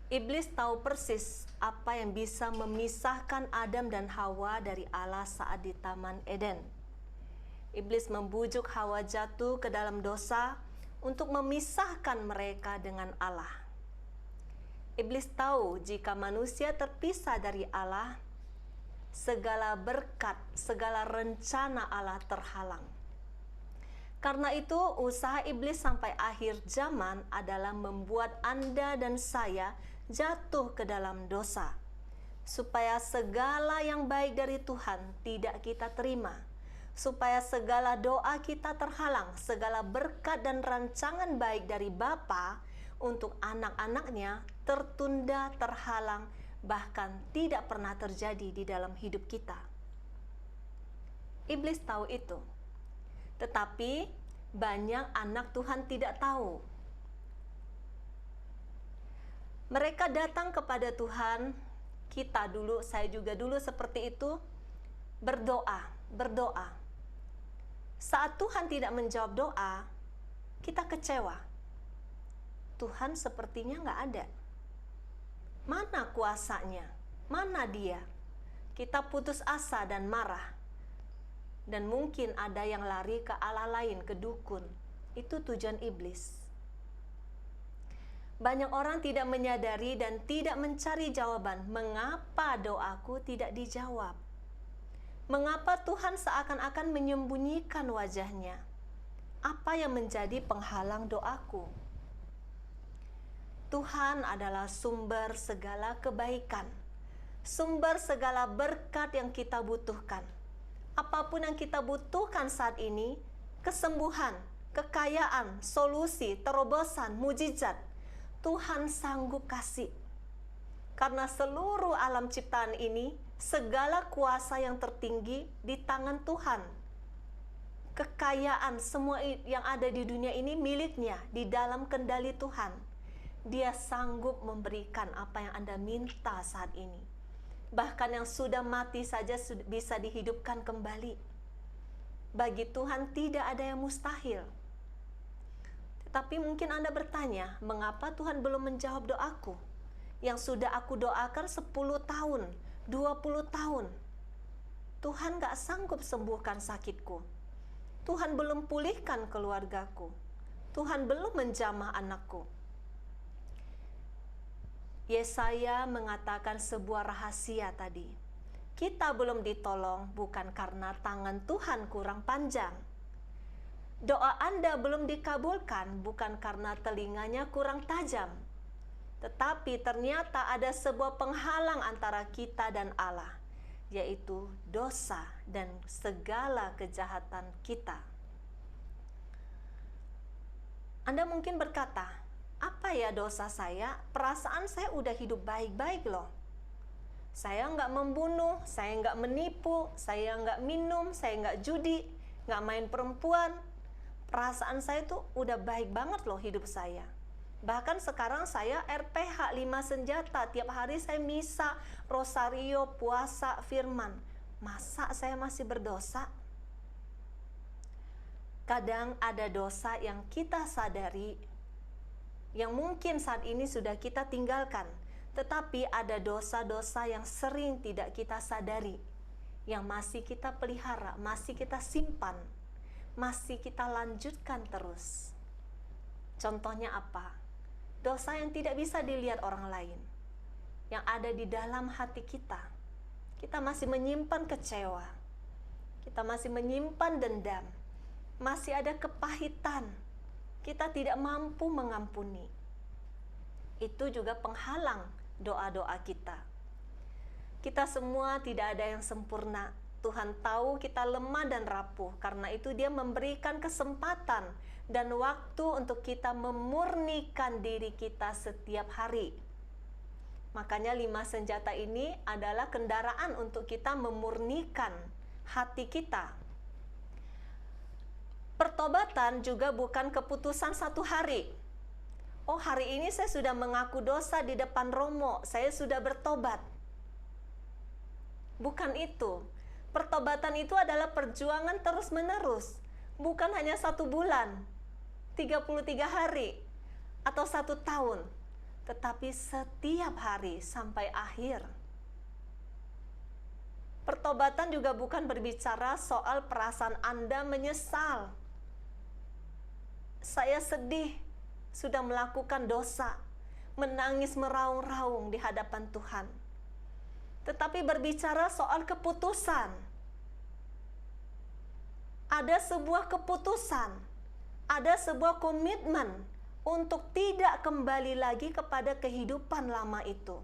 Iblis tahu persis apa yang bisa memisahkan Adam dan Hawa dari Allah saat di Taman Eden. Iblis membujuk Hawa jatuh ke dalam dosa untuk memisahkan mereka dengan Allah. Iblis tahu jika manusia terpisah dari Allah, segala berkat, segala rencana Allah terhalang. Karena itu, usaha iblis sampai akhir zaman adalah membuat Anda dan saya jatuh ke dalam dosa, supaya segala yang baik dari Tuhan tidak kita terima, supaya segala doa kita terhalang, segala berkat dan rancangan baik dari Bapa untuk anak-anaknya tertunda, terhalang, bahkan tidak pernah terjadi di dalam hidup kita. Iblis tahu itu. Tetapi banyak anak Tuhan tidak tahu. Mereka datang kepada Tuhan, kita dulu, saya juga dulu seperti itu, berdoa. Saat Tuhan tidak menjawab doa, kita kecewa. Tuhan sepertinya nggak ada. Mana kuasanya? Mana dia? Kita putus asa dan marah. Dan mungkin ada yang lari ke Allah lain, ke dukun. Itu tujuan iblis. Banyak orang tidak menyadari dan tidak mencari jawaban mengapa doaku tidak dijawab. Mengapa Tuhan seakan-akan menyembunyikan wajahnya? Apa yang menjadi penghalang doaku? Tuhan adalah sumber segala kebaikan, sumber segala berkat yang kita butuhkan. Apapun yang kita butuhkan saat ini, kesembuhan, kekayaan, solusi, terobosan, mujizat, Tuhan sanggup kasih. Karena seluruh alam ciptaan ini, segala kuasa yang tertinggi di tangan Tuhan. Kekayaan semua yang ada di dunia ini miliknya, di dalam kendali Tuhan. Dia sanggup memberikan apa yang Anda minta saat ini. Bahkan yang sudah mati saja bisa dihidupkan kembali. Bagi Tuhan tidak ada yang mustahil. Tetapi mungkin Anda bertanya, mengapa Tuhan belum menjawab doaku? Yang sudah aku doakan 10 tahun, 20 tahun. Tuhan gak sanggup sembuhkan sakitku. Tuhan belum pulihkan keluargaku. Tuhan belum menjamah anakku. Yesaya mengatakan sebuah rahasia tadi. Kita belum ditolong bukan karena tangan Tuhan kurang panjang. Doa Anda belum dikabulkan bukan karena telinganya kurang tajam. Tetapi ternyata ada sebuah penghalang antara kita dan Allah, yaitu dosa dan segala kejahatan kita. Anda mungkin berkata, apa ya dosa saya? Perasaan saya udah hidup baik-baik loh. Saya nggak membunuh, saya nggak menipu, saya nggak minum, saya nggak judi, nggak main perempuan. Perasaan saya tuh udah baik banget loh hidup saya. Bahkan sekarang saya RPH 5 senjata, tiap hari saya misa, rosario, puasa, firman. Masa saya masih berdosa? Kadang ada dosa yang kita sadari, yang mungkin saat ini sudah kita tinggalkan, tetapi ada dosa-dosa yang sering tidak kita sadari, yang masih kita pelihara, masih kita simpan, masih kita lanjutkan terus. Contohnya apa? Dosa yang tidak bisa dilihat orang lain, yang ada di dalam hati kita. Kita masih menyimpan kecewa, kita masih menyimpan dendam, masih ada kepahitan. Kita tidak mampu mengampuni. Itu juga penghalang doa-doa kita. Kita semua tidak ada yang sempurna. Tuhan tahu kita lemah dan rapuh. Karena itu Dia memberikan kesempatan dan waktu untuk kita memurnikan diri kita setiap hari. Makanya 5 senjata ini adalah kendaraan untuk kita memurnikan hati kita. Pertobatan juga bukan keputusan satu hari. Oh, hari ini saya sudah mengaku dosa di depan Romo, saya sudah bertobat. Bukan itu. Pertobatan itu adalah perjuangan terus-menerus. Bukan hanya 1 bulan, 33 hari, atau 1 tahun. Tetapi setiap hari sampai akhir. Pertobatan juga bukan berbicara soal perasaan Anda menyesal. Saya sedih, sudah melakukan dosa, menangis meraung-raung di hadapan Tuhan. Tetapi berbicara soal keputusan. Ada sebuah keputusan, ada sebuah komitmen untuk tidak kembali lagi kepada kehidupan lama itu.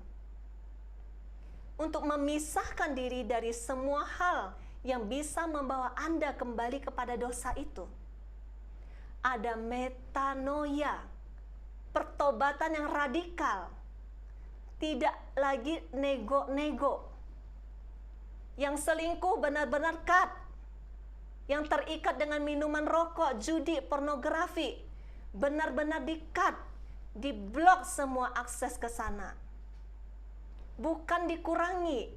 Untuk memisahkan diri dari semua hal yang bisa membawa Anda kembali kepada dosa itu. Ada metanoia, pertobatan yang radikal, tidak lagi nego-nego. Yang selingkuh benar-benar cut, yang terikat dengan minuman rokok, judi, pornografi, benar-benar di-cut, di-blok semua akses ke sana. Bukan dikurangi.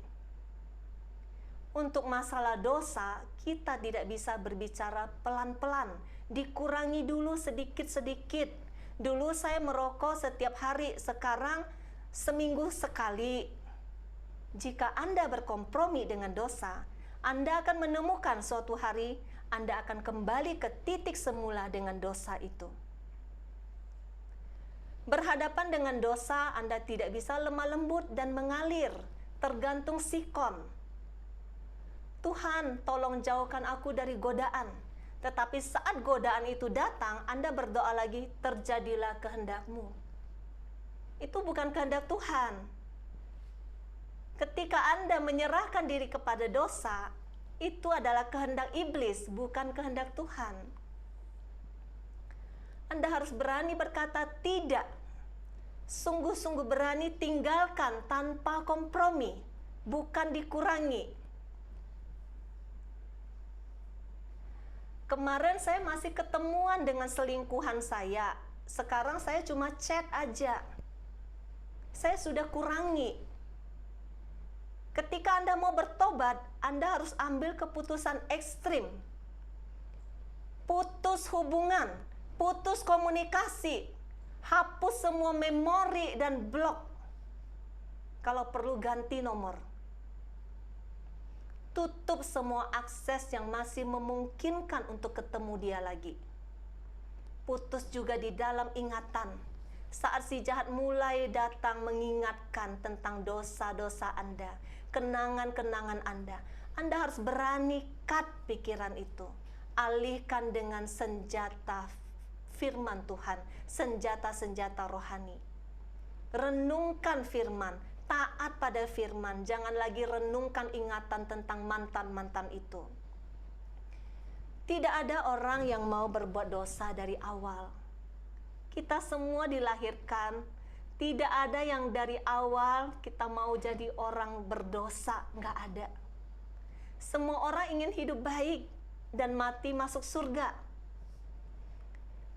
Untuk masalah dosa, kita tidak bisa berbicara pelan-pelan. Dikurangi dulu sedikit-sedikit. Dulu saya merokok setiap hari, sekarang seminggu sekali. Jika Anda berkompromi dengan dosa, Anda akan menemukan suatu hari Anda akan kembali ke titik semula dengan dosa itu. Berhadapan dengan dosa, Anda tidak bisa lemah lembut dan mengalir, tergantung sikon. Tuhan, tolong jauhkan aku dari godaan. Tetapi saat godaan itu datang, Anda berdoa lagi, terjadilah kehendak-Mu. Itu bukan kehendak Tuhan. Ketika Anda menyerahkan diri kepada dosa, itu adalah kehendak iblis, bukan kehendak Tuhan. Anda harus berani berkata tidak. Sungguh-sungguh berani tinggalkan tanpa kompromi, bukan dikurangi. Kemarin saya masih ketemuan dengan selingkuhan saya. Sekarang saya cuma chat aja. Saya sudah kurangi. Ketika Anda mau bertobat, Anda harus ambil keputusan ekstrim. Putus hubungan, putus komunikasi, hapus semua memori dan blok. Kalau perlu ganti nomor. Tutup semua akses yang masih memungkinkan untuk ketemu dia lagi. Putus juga di dalam ingatan. Saat si jahat mulai datang mengingatkan tentang dosa-dosa Anda, kenangan-kenangan Anda harus berani cut pikiran itu. Alihkan dengan senjata firman Tuhan, senjata-senjata rohani. Renungkan firman, taat pada firman, jangan lagi renungkan ingatan tentang mantan-mantan itu. Tidak ada orang yang mau berbuat dosa dari awal. Kita semua dilahirkan, tidak ada yang dari awal kita mau jadi orang berdosa, nggak ada. Semua orang ingin hidup baik dan mati masuk surga.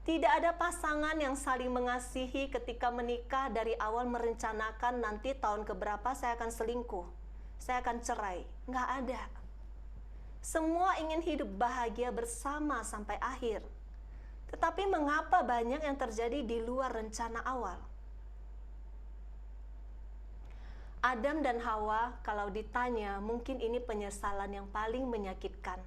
Tidak ada pasangan yang saling mengasihi ketika menikah dari awal merencanakan nanti tahun keberapa saya akan selingkuh, saya akan cerai. Nggak ada. Semua ingin hidup bahagia bersama sampai akhir. Tetapi mengapa banyak yang terjadi di luar rencana awal? Adam dan Hawa kalau ditanya mungkin ini penyesalan yang paling menyakitkan.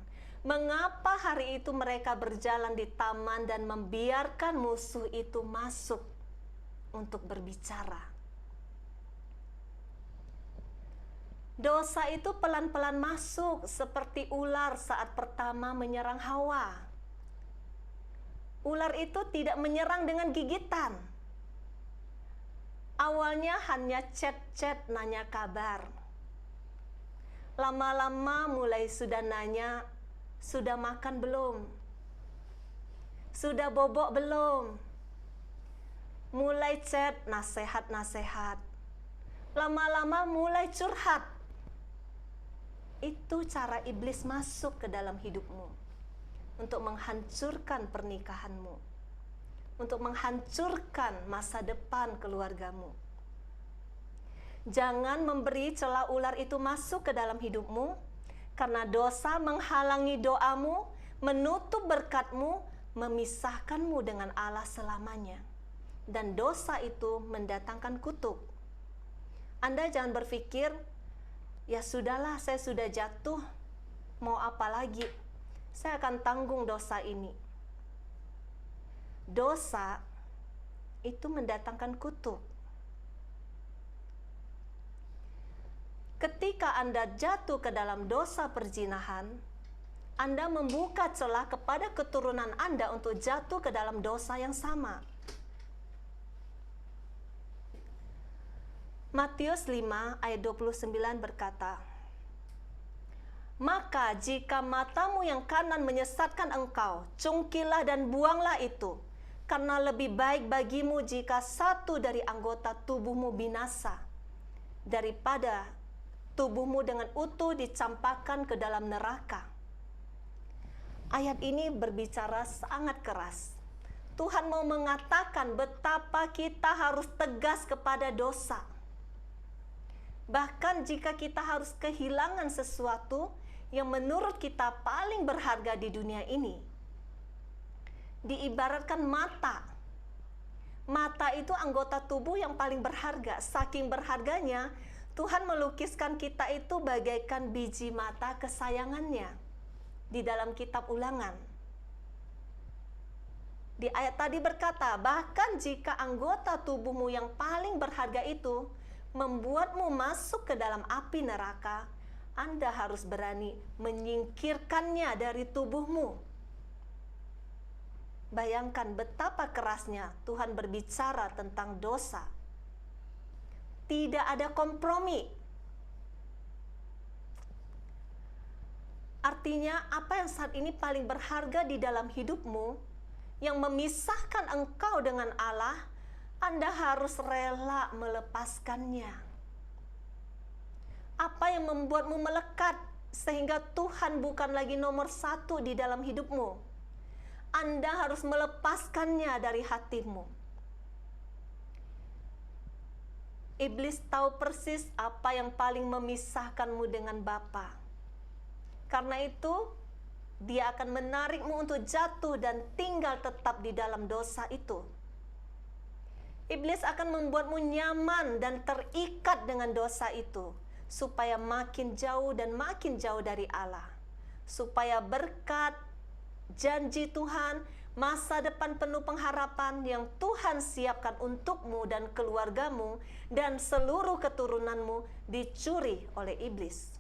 Mengapa hari itu mereka berjalan di taman dan membiarkan musuh itu masuk untuk berbicara? Dosa itu pelan-pelan masuk seperti ular saat pertama menyerang Hawa. Ular itu tidak menyerang dengan gigitan. Awalnya hanya chat-chat nanya kabar. Lama-lama mulai sudah nanya, sudah makan belum? Sudah bobok belum? Mulai chat nasihat-nasihat. Lama-lama mulai curhat. Itu cara iblis masuk ke dalam hidupmu. Untuk menghancurkan pernikahanmu. Untuk menghancurkan masa depan keluargamu. Jangan memberi celah ular itu masuk ke dalam hidupmu. Karena dosa menghalangi doamu, menutup berkatmu, memisahkanmu dengan Allah selamanya. Dan dosa itu mendatangkan kutuk. Anda jangan berpikir, ya sudahlah saya sudah jatuh, mau apa lagi? Saya akan tanggung dosa ini. Dosa itu mendatangkan kutuk. Ketika Anda jatuh ke dalam dosa perzinahan, Anda membuka celah kepada keturunan Anda untuk jatuh ke dalam dosa yang sama. Matius 5 ayat 29 berkata, "Maka jika matamu yang kanan menyesatkan engkau, cungkilah dan buanglah itu, karena lebih baik bagimu jika satu dari anggota tubuhmu binasa, daripada tubuhmu dengan utuh dicampakkan ke dalam neraka." Ayat ini berbicara sangat keras. Tuhan mau mengatakan betapa kita harus tegas kepada dosa. Bahkan jika kita harus kehilangan sesuatu yang menurut kita paling berharga di dunia ini. Diibaratkan mata. Mata itu anggota tubuh yang paling berharga. Saking berharganya, Tuhan melukiskan kita itu bagaikan biji mata kesayangannya di dalam kitab Ulangan. Di ayat tadi berkata, bahkan jika anggota tubuhmu yang paling berharga itu membuatmu masuk ke dalam api neraka, Anda harus berani menyingkirkannya dari tubuhmu. Bayangkan betapa kerasnya Tuhan berbicara tentang dosa. Tidak ada kompromi. Artinya, apa yang saat ini paling berharga di dalam hidupmu, yang memisahkan engkau dengan Allah, Anda harus rela melepaskannya. Apa yang membuatmu melekat sehingga Tuhan bukan lagi nomor satu di dalam hidupmu? Anda harus melepaskannya dari hatimu. Iblis tahu persis apa yang paling memisahkanmu dengan Bapa. Karena itu, dia akan menarikmu untuk jatuh dan tinggal tetap di dalam dosa itu. Iblis akan membuatmu nyaman dan terikat dengan dosa itu, supaya makin jauh dan makin jauh dari Allah. Supaya berkat, janji Tuhan, masa depan penuh pengharapan yang Tuhan siapkan untukmu dan keluargamu dan seluruh keturunanmu dicuri oleh iblis.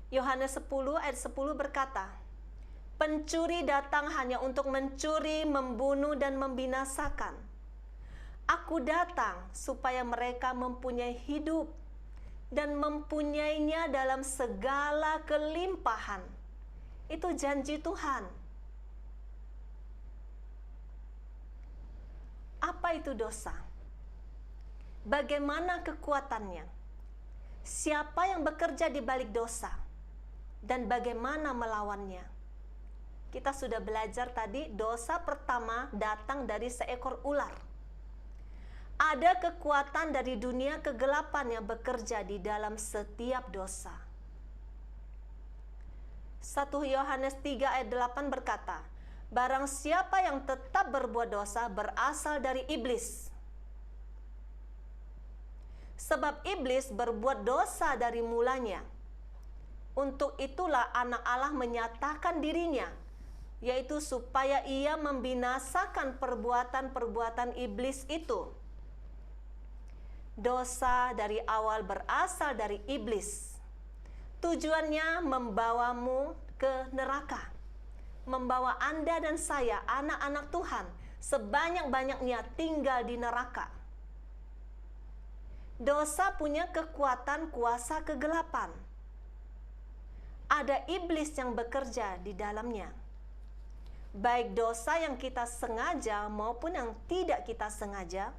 Yohanes 10 ayat 10 berkata, pencuri datang hanya untuk mencuri, membunuh, dan membinasakan. Aku datang supaya mereka mempunyai hidup dan mempunyainya dalam segala kelimpahan. Itu janji Tuhan. Apa itu dosa? Bagaimana kekuatannya? Siapa yang bekerja di balik dosa? Dan bagaimana melawannya? Kita sudah belajar tadi, dosa pertama datang dari seekor ular. Ada kekuatan dari dunia kegelapan yang bekerja di dalam setiap dosa. 1 Yohanes 3 ayat 8 berkata, barang siapa yang tetap berbuat dosa berasal dari iblis. Sebab iblis berbuat dosa dari mulanya. Untuk itulah anak Allah menyatakan dirinya, yaitu supaya ia membinasakan perbuatan-perbuatan iblis itu. Dosa dari awal berasal dari iblis. Tujuannya membawamu ke neraka. Membawa Anda dan saya, anak-anak Tuhan, sebanyak-banyaknya tinggal di neraka. Dosa punya kekuatan kuasa kegelapan. Ada iblis yang bekerja di dalamnya. Baik dosa yang kita sengaja maupun yang tidak kita sengaja,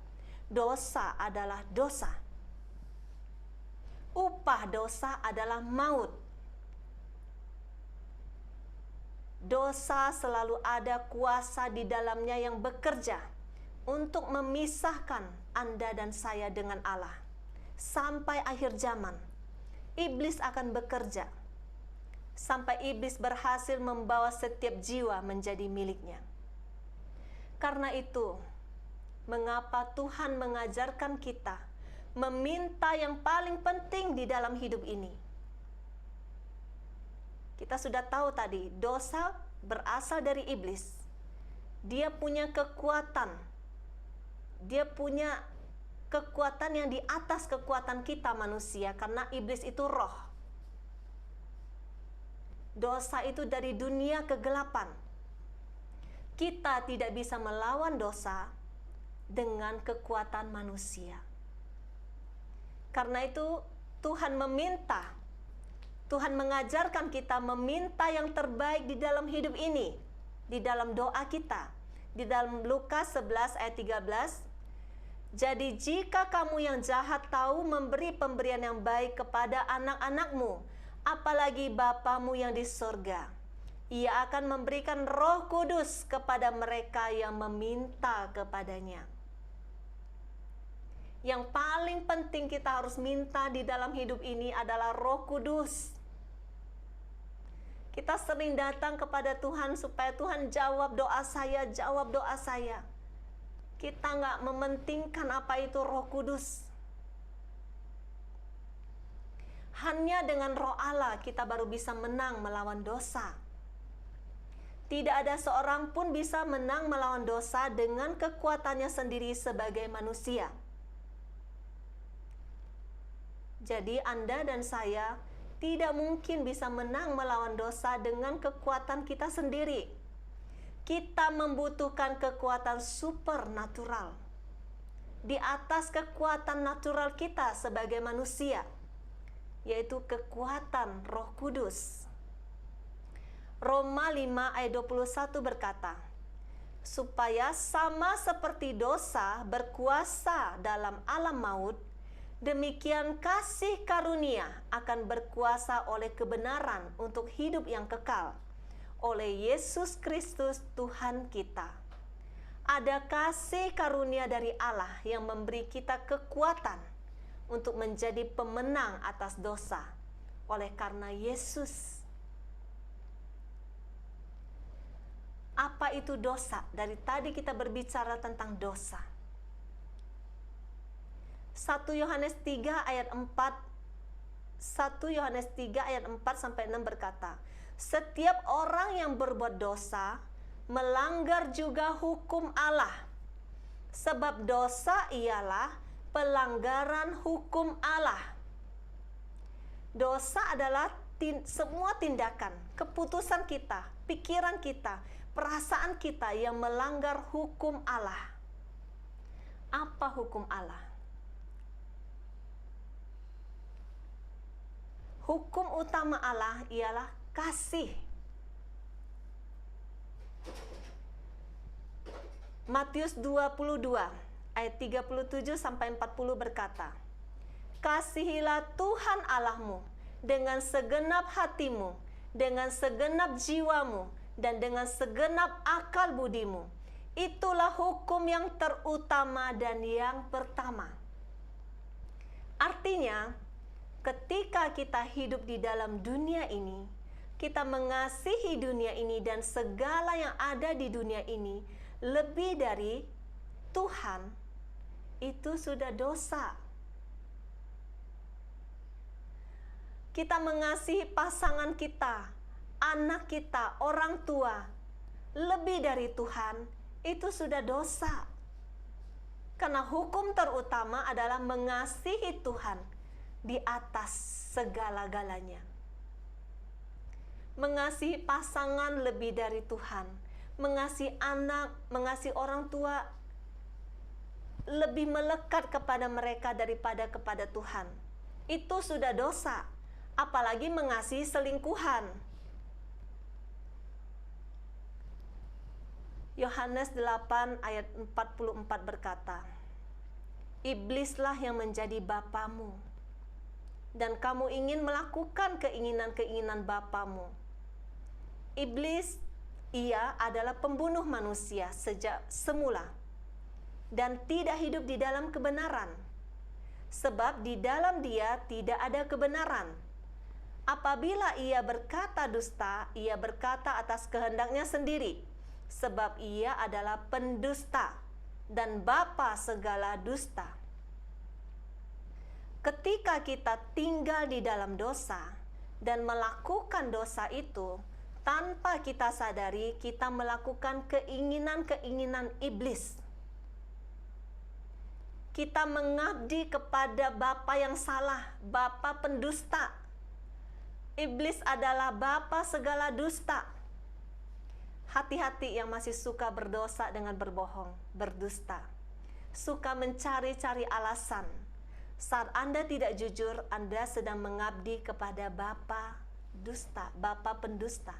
dosa adalah dosa. Upah dosa adalah maut. Dosa selalu ada kuasa di dalamnya yang bekerja untuk memisahkan Anda dan saya dengan Allah. Sampai akhir zaman, iblis akan bekerja. Sampai iblis berhasil membawa setiap jiwa menjadi miliknya. Karena itu, mengapa Tuhan mengajarkan kita meminta yang paling penting di dalam hidup ini? Kita sudah tahu tadi, dosa berasal dari iblis. Dia punya kekuatan. Dia punya kekuatan yang di atas kekuatan kita manusia, karena iblis itu roh. Dosa itu dari dunia kegelapan. Kita tidak bisa melawan dosa dengan kekuatan manusia. Karena itu Tuhan meminta, Tuhan mengajarkan kita meminta yang terbaik di dalam hidup ini, di dalam doa kita. Di dalam Lukas 11 ayat 13, jadi jika kamu yang jahat tahu memberi pemberian yang baik kepada anak-anakmu, apalagi Bapamu yang di sorga, Ia akan memberikan Roh Kudus kepada mereka yang meminta kepadanya. Yang paling penting kita harus minta di dalam hidup ini adalah Roh Kudus. Kita sering datang kepada Tuhan supaya Tuhan jawab doa saya, jawab doa saya. Kita nggak mementingkan apa itu Roh Kudus. Hanya dengan Roh Allah kita baru bisa menang melawan dosa. Tidak ada seorang pun bisa menang melawan dosa dengan kekuatannya sendiri sebagai manusia. Jadi Anda dan saya tidak mungkin bisa menang melawan dosa dengan kekuatan kita sendiri. Kita membutuhkan kekuatan supernatural di atas kekuatan natural kita sebagai manusia, yaitu kekuatan Roh Kudus. Roma 5 ayat 21 berkata, supaya sama seperti dosa berkuasa dalam alam maut, demikian kasih karunia akan berkuasa oleh kebenaran untuk hidup yang kekal oleh Yesus Kristus Tuhan kita. Ada kasih karunia dari Allah yang memberi kita kekuatan untuk menjadi pemenang atas dosa oleh karena Yesus. Apa itu dosa? Dari tadi kita berbicara tentang dosa. 1 Yohanes 3 ayat 4 sampai 6 berkata, setiap orang yang berbuat dosa melanggar juga hukum Allah, sebab dosa ialah pelanggaran hukum Allah. Dosa adalah semua tindakan, keputusan kita, pikiran kita, perasaan kita yang melanggar hukum Allah. Apa hukum Allah? Hukum utama Allah ialah kasih. Matius 22 ayat 37 sampai 40 berkata, kasihilah Tuhan Allahmu dengan segenap hatimu, dengan segenap jiwamu, dan dengan segenap akal budimu. Itulah hukum yang terutama dan yang pertama. Artinya, ketika kita hidup di dalam dunia ini, kita mengasihi dunia ini dan segala yang ada di dunia ini lebih dari Tuhan, itu sudah dosa. Kita mengasihi pasangan kita, anak kita, orang tua lebih dari Tuhan, itu sudah dosa. Karena hukum terutama adalah mengasihi Tuhan di atas segala-galanya. Mengasihi pasangan lebih dari Tuhan, mengasihi anak, mengasihi orang tua lebih melekat kepada mereka daripada kepada Tuhan. Itu sudah dosa. Apalagi mengasihi selingkuhan. Yohanes 8 ayat 44 berkata, iblislah yang menjadi bapamu, dan kamu ingin melakukan keinginan-keinginan bapamu. Iblis, ia adalah pembunuh manusia sejak semula dan tidak hidup di dalam kebenaran, sebab di dalam dia tidak ada kebenaran. Apabila ia berkata dusta, ia berkata atas kehendaknya sendiri, sebab ia adalah pendusta dan bapa segala dusta. Ketika kita tinggal di dalam dosa dan melakukan dosa itu, tanpa kita sadari kita melakukan keinginan-keinginan iblis. Kita mengabdi kepada bapa yang salah, bapa pendusta. Iblis adalah bapa segala dusta. Hati-hati yang masih suka berdosa dengan berbohong, berdusta. Suka mencari-cari alasan. Saat Anda tidak jujur, Anda sedang mengabdi kepada bapa dusta, bapa pendusta.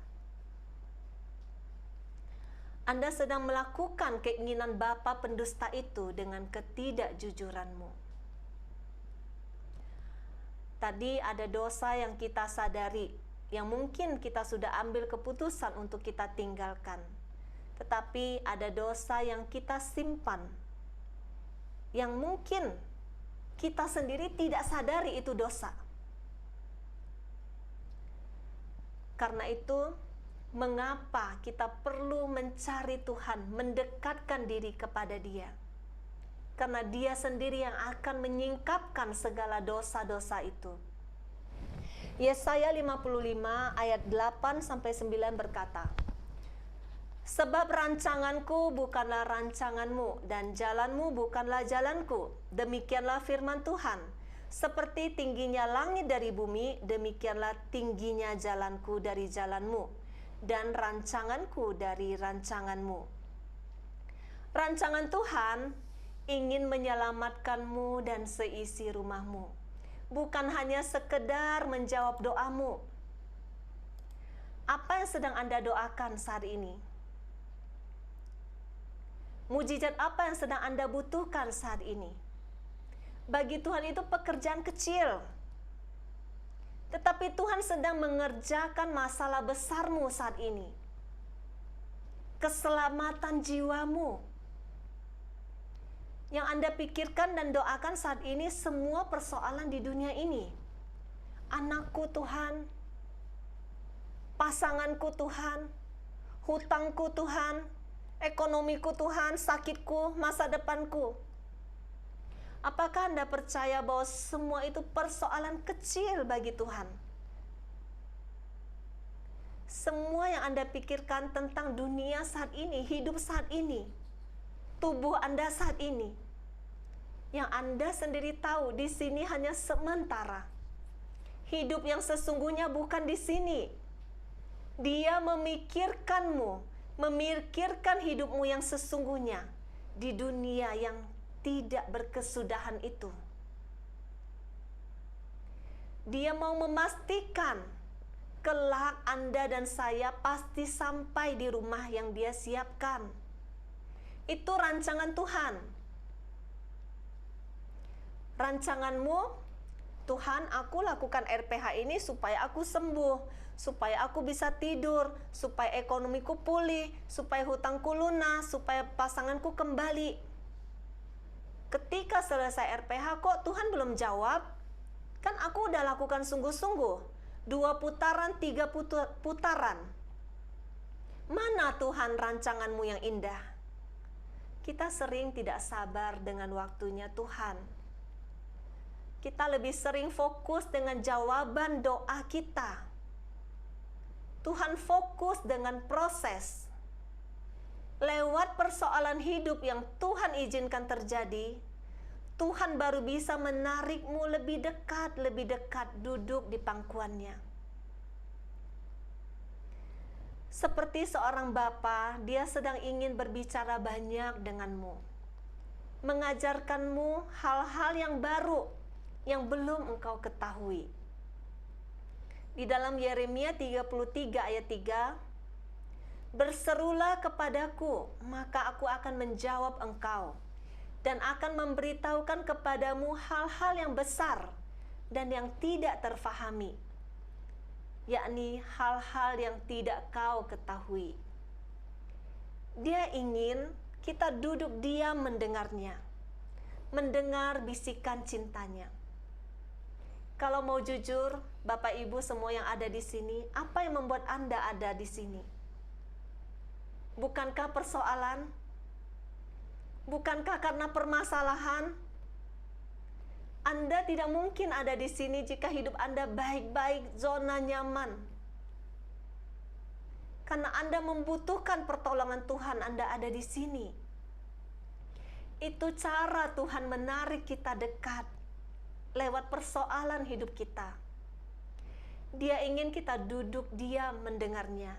Anda sedang melakukan keinginan bapa pendusta itu dengan ketidakjujuranmu. Tadi ada dosa yang kita sadari, yang mungkin kita sudah ambil keputusan untuk kita tinggalkan. Tetapi ada dosa yang kita simpan, yang mungkin kita sendiri tidak sadari itu dosa. Karena itu, mengapa kita perlu mencari Tuhan, mendekatkan diri kepada Dia? Karena Dia sendiri yang akan menyingkapkan segala dosa-dosa itu. Yesaya 55 ayat 8-9 berkata, sebab rancanganku bukanlah rancanganmu, dan jalanmu bukanlah jalanku. Demikianlah firman Tuhan. Seperti tingginya langit dari bumi, demikianlah tingginya jalanku dari jalanmu, dan rancanganku dari rancanganmu. Rancangan Tuhan ingin menyelamatkanmu dan seisi rumahmu. Bukan hanya sekedar menjawab doamu. Apa yang sedang Anda doakan saat ini? Mujizat apa yang sedang Anda butuhkan saat ini? Bagi Tuhan itu pekerjaan kecil. Tetapi Tuhan sedang mengerjakan masalah besarmu saat ini. Keselamatan jiwamu. Yang Anda pikirkan dan doakan saat ini semua persoalan di dunia ini. Anakku Tuhan, pasanganku Tuhan, hutangku Tuhan, ekonomiku Tuhan, sakitku, masa depanku. Apakah Anda percaya bahwa semua itu persoalan kecil bagi Tuhan? Semua yang Anda pikirkan tentang dunia saat ini, hidup saat ini, tubuh Anda saat ini, yang Anda sendiri tahu di sini hanya sementara. Hidup yang sesungguhnya bukan di sini. Dia memikirkanmu, memikirkan hidupmu yang sesungguhnya di dunia yang tidak berkesudahan itu. Dia mau memastikan kelak Anda dan saya pasti sampai di rumah yang Dia siapkan. Itu rancangan Tuhan. Rancanganmu, Tuhan, aku lakukan RPH ini supaya aku sembuh, supaya aku bisa tidur, supaya ekonomiku pulih, supaya hutangku lunas, supaya pasanganku kembali. Ketika selesai RPH kok Tuhan belum jawab? Kan aku udah lakukan sungguh-sungguh. 2 putaran, 3 putaran. Mana Tuhan rancanganmu yang indah? Kita sering tidak sabar dengan waktunya Tuhan. Kita lebih sering fokus dengan jawaban doa kita. Tuhan fokus dengan proses. Lewat persoalan hidup yang Tuhan izinkan terjadi, Tuhan baru bisa menarikmu lebih dekat duduk di pangkuannya. Seperti seorang bapa, Dia sedang ingin berbicara banyak denganmu, mengajarkanmu hal-hal yang baru yang belum engkau ketahui. Di dalam Yeremia 33 ayat 3, berserulah kepadaku, maka aku akan menjawab engkau, dan akan memberitahukan kepadamu hal-hal yang besar dan yang tidak terfahami, yakni hal-hal yang tidak kau ketahui. Dia ingin kita duduk diam mendengarnya, mendengar bisikan cintanya. Kalau mau jujur, Bapak Ibu semua yang ada di sini, apa yang membuat Anda ada di sini? Bukankah persoalan? Bukankah karena permasalahan? Anda tidak mungkin ada di sini jika hidup Anda baik-baik, zona nyaman. Karena Anda membutuhkan pertolongan Tuhan, Anda ada di sini. Itu cara Tuhan menarik kita dekat lewat persoalan hidup kita. Dia ingin kita duduk diam mendengarnya,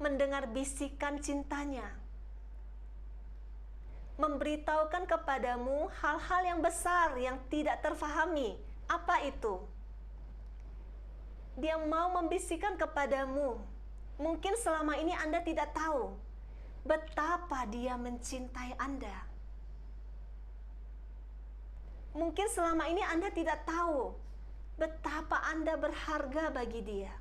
mendengar bisikan cintanya, memberitahukan kepadamu hal-hal yang besar yang tidak terfahami. Apa itu? Dia mau membisikkan kepadamu. Mungkin selama ini Anda tidak tahu betapa Dia mencintai Anda. Mungkin selama ini Anda tidak tahu betapa Anda berharga bagi Dia.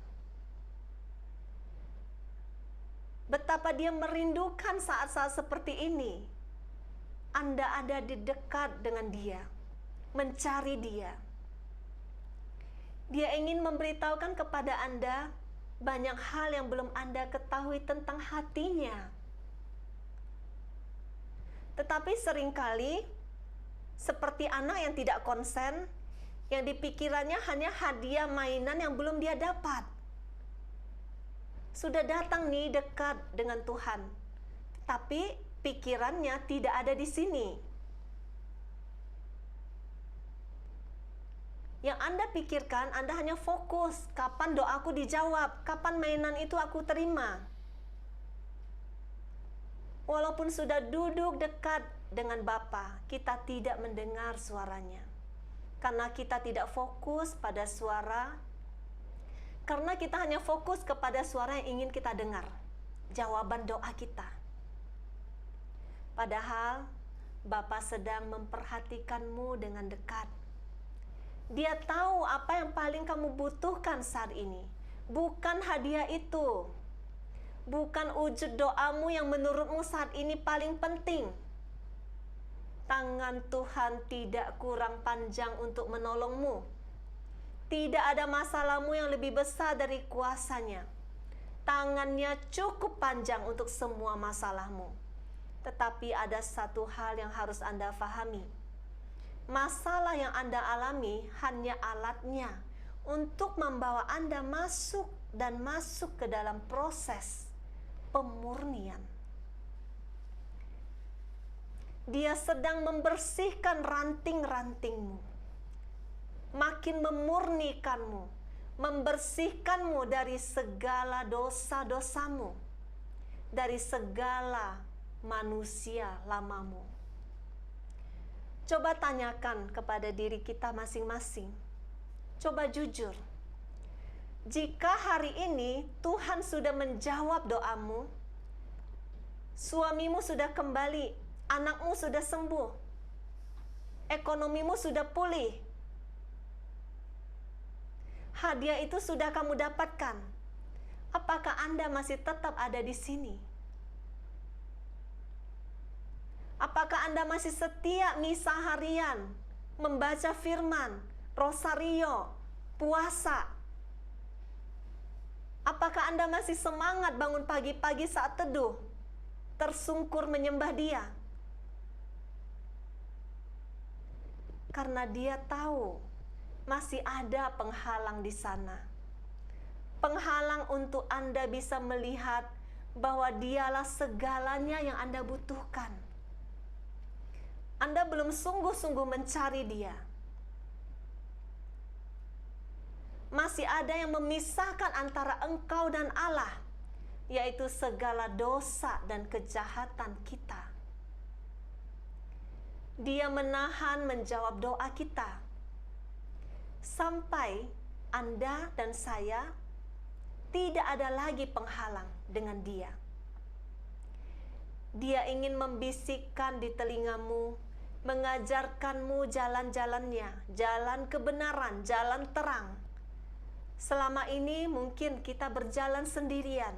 Betapa Dia merindukan saat-saat seperti ini. Anda ada di dekat dengan Dia. mencari Dia. Dia ingin memberitahukan kepada Anda banyak hal yang belum Anda ketahui tentang hatinya. Tetapi seringkali seperti anak yang tidak konsen, yang dipikirannya hanya hadiah mainan yang belum dia dapat. Sudah datang nih dekat dengan Tuhan, tapi pikirannya tidak ada di sini. Yang Anda pikirkan, Anda hanya fokus kapan doaku dijawab, kapan mainan itu aku terima. Walaupun sudah duduk dekat dengan Bapa, kita tidak mendengar suaranya. Karena kita tidak fokus pada suara, karena kita hanya fokus kepada suara yang ingin kita dengar, jawaban doa kita. Padahal Bapa sedang memperhatikanmu dengan dekat. Dia tahu apa yang paling kamu butuhkan saat ini. Bukan hadiah itu. Bukan wujud doamu yang menurutmu saat ini paling penting. Tangan Tuhan tidak kurang panjang untuk menolongmu. Tidak ada masalahmu yang lebih besar dari kuasanya. Tangannya cukup panjang untuk semua masalahmu. Tetapi ada satu hal yang harus Anda pahami. Masalah yang Anda alami hanya alatnya untuk membawa Anda masuk ke dalam proses pemurnian. Dia sedang membersihkan ranting-rantingmu, makin memurnikanmu, membersihkanmu dari segala dosa-dosamu, dari segala manusia lamamu. Coba tanyakan kepada diri kita masing-masing. Coba jujur. Jika hari ini Tuhan sudah menjawab doamu, suamimu sudah kembali, anakmu sudah sembuh, ekonomimu sudah pulih, hadiah itu sudah kamu dapatkan, apakah Anda masih tetap ada di sini? Apakah Anda masih setia misa harian, membaca firman, rosario, puasa? Apakah Anda masih semangat bangun pagi-pagi saat teduh, tersungkur menyembah Dia? Karena Dia tahu masih ada penghalang di sana. Penghalang untuk Anda bisa melihat bahwa Dialah segalanya yang Anda butuhkan. Anda belum sungguh-sungguh mencari Dia. Masih ada yang memisahkan antara engkau dan Allah, yaitu segala dosa dan kejahatan kita. Dia menahan menjawab doa kita, sampai Anda dan saya tidak ada lagi penghalang dengan Dia. Dia ingin membisikkan di telingamu, mengajarkanmu jalan-jalannya, jalan kebenaran, jalan terang. Selama ini mungkin kita berjalan sendirian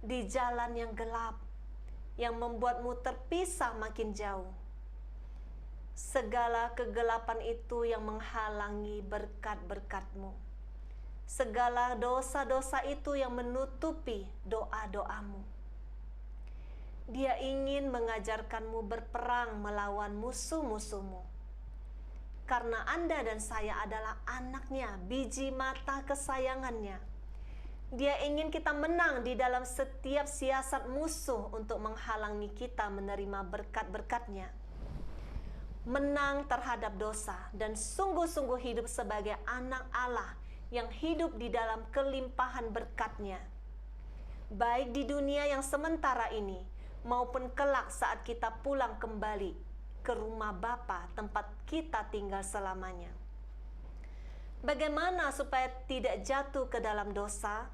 di jalan yang gelap, yang membuatmu terpisah makin jauh. Segala kegelapan itu yang menghalangi berkat-berkat-mu. Segala dosa-dosa itu yang menutupi doa-doamu. Dia ingin mengajarkanmu berperang melawan musuh-musuhmu. Karena Anda dan saya adalah anaknya, biji mata kesayangannya. Dia ingin kita menang di dalam setiap siasat musuh untuk menghalangi kita menerima berkat-berkat-Nya. Menang terhadap dosa dan sungguh-sungguh hidup sebagai anak Allah yang hidup di dalam kelimpahan berkat-Nya. Baik di dunia yang sementara ini, maupun kelak saat kita pulang kembali ke rumah Bapa tempat kita tinggal selamanya. Bagaimana supaya tidak jatuh ke dalam dosa?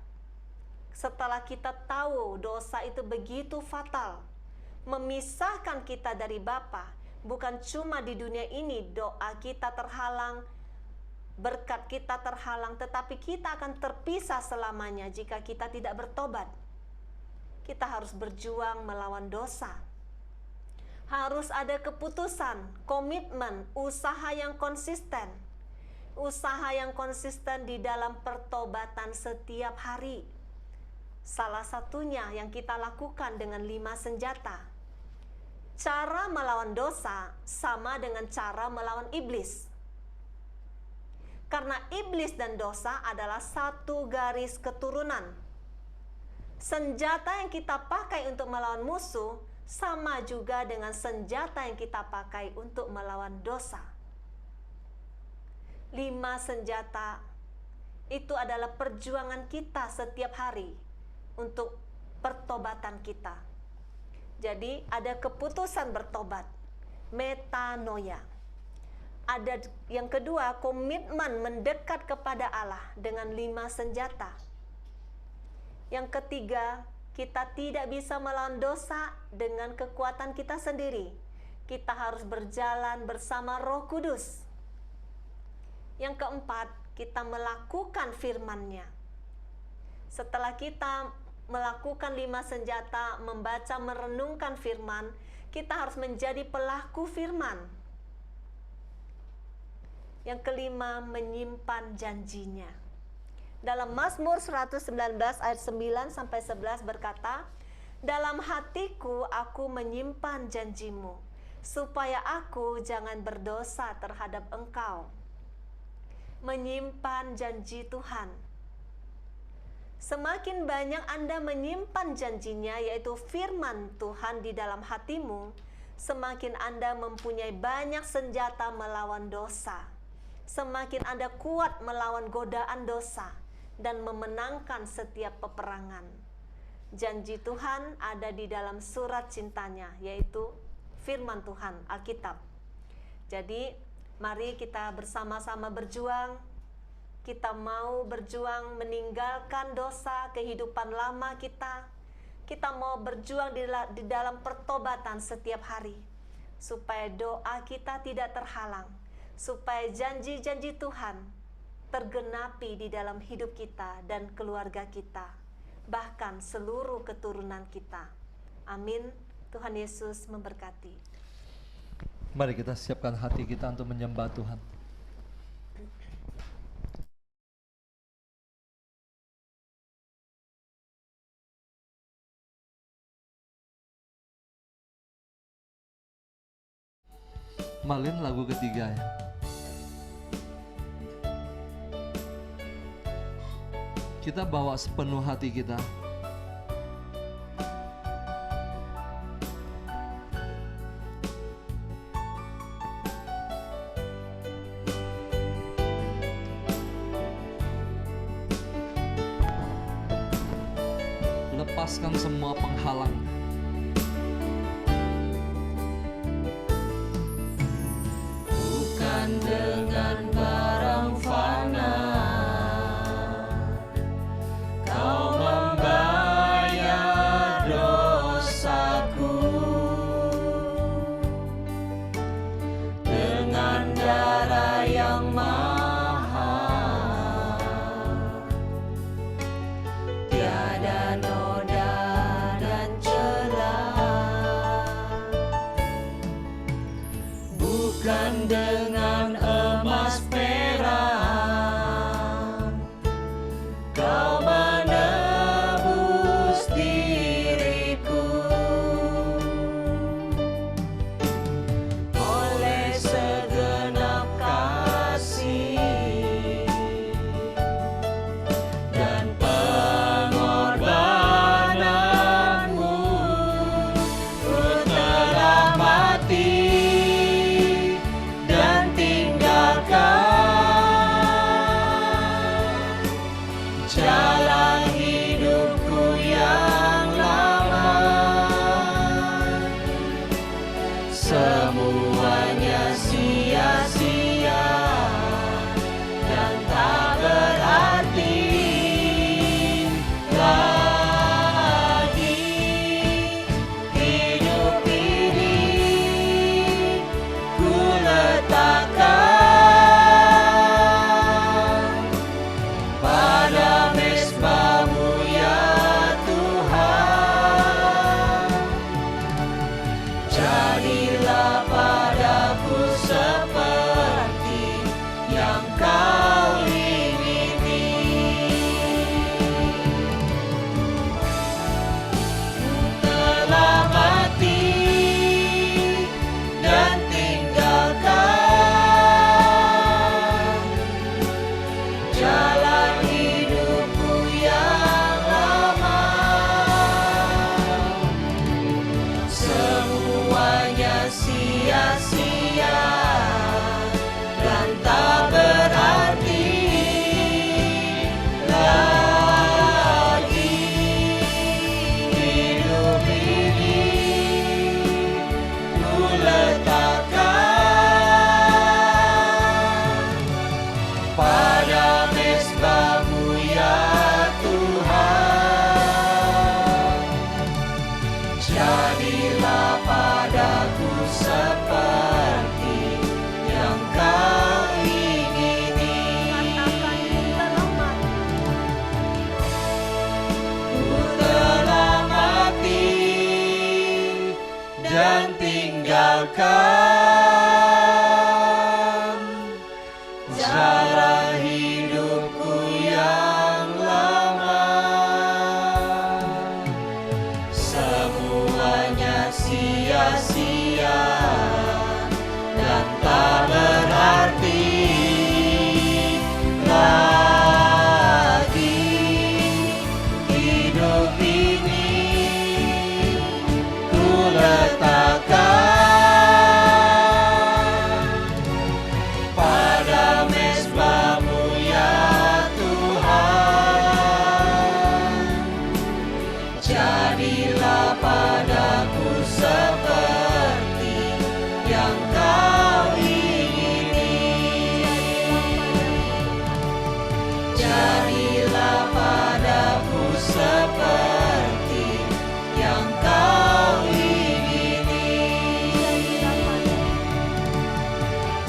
Setelah kita tahu dosa itu begitu fatal, memisahkan kita dari Bapa, bukan cuma di dunia ini doa kita terhalang, berkat kita terhalang, tetapi kita akan terpisah selamanya jika kita tidak bertobat. Kita harus berjuang melawan dosa. Harus ada keputusan, komitmen, usaha yang konsisten. Usaha yang konsisten di dalam pertobatan setiap hari. Salah satunya yang kita lakukan dengan 5 senjata. Cara melawan dosa sama dengan cara melawan iblis. Karena iblis dan dosa adalah satu garis keturunan. Senjata yang kita pakai untuk melawan musuh sama juga dengan senjata yang kita pakai untuk melawan dosa. 5 senjata itu adalah perjuangan kita setiap hari untuk pertobatan kita. Jadi ada keputusan bertobat, metanoia. Ada yang kedua, komitmen mendekat kepada Allah dengan 5 senjata. Yang ketiga, kita tidak bisa melawan dosa dengan kekuatan kita sendiri. Kita harus berjalan bersama Roh Kudus. Yang keempat, kita melakukan firman-Nya. Setelah kita melakukan 5 senjata, membaca, merenungkan firman, kita harus menjadi pelaku firman. Yang kelima, menyimpan janjinya. Dalam Mazmur 119 ayat 9 sampai 11 berkata, "Dalam hatiku aku menyimpan janjimu, supaya aku jangan berdosa terhadap Engkau." Menyimpan janji Tuhan. Semakin banyak Anda menyimpan janjinya, yaitu firman Tuhan di dalam hatimu, semakin Anda mempunyai banyak senjata melawan dosa. Semakin Anda kuat melawan godaan dosa dan memenangkan setiap peperangan. Janji Tuhan ada di dalam surat cintanya, yaitu firman Tuhan, Alkitab. Jadi, mari kita bersama-sama berjuang. Kita mau berjuang meninggalkan dosa, kehidupan lama kita. Kita mau berjuang di dalam pertobatan setiap hari, supaya doa kita tidak terhalang, supaya janji-janji Tuhan tergenapi di dalam hidup kita dan keluarga kita, bahkan seluruh keturunan kita. Amin. Tuhan Yesus memberkati. Mari kita siapkan hati kita untuk menyembah Tuhan. Malin lagu ketiga ya. Kita bawa sepenuh hati kita. Lepaskan semua penghalang. Bukan dengan barang fana Kau membayar dosaku, dengan darah yang mahal, tiada noda dan celah. Bukan dengan emas perak Kau menebus diriku, oleh segenap kasih dan pengorbananmu, ku telah mati dan dan tinggalkan jalan hidupku yang lama. Semuanya sia-sia dan tak berarti lagi. Hidup ini ku letakkan pada mezbah-Mu ya Tuhan. Jadilah padaku seperti yang Kau ingini. Jadilah padaku seperti yang Kau ingini.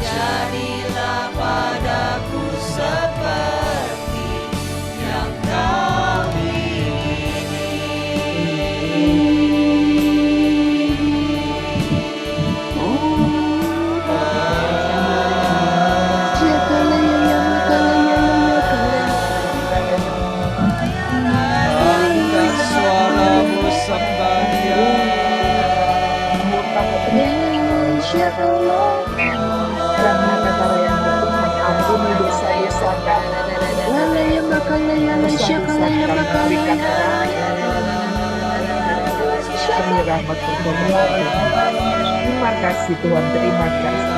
Jadilah padaku seperti yang Kau Angkat suaramu sembah Dia. Ampuni dosa-dosa kami. Rahmat pertolongan. Terima kasih Tuhan, terima kasih.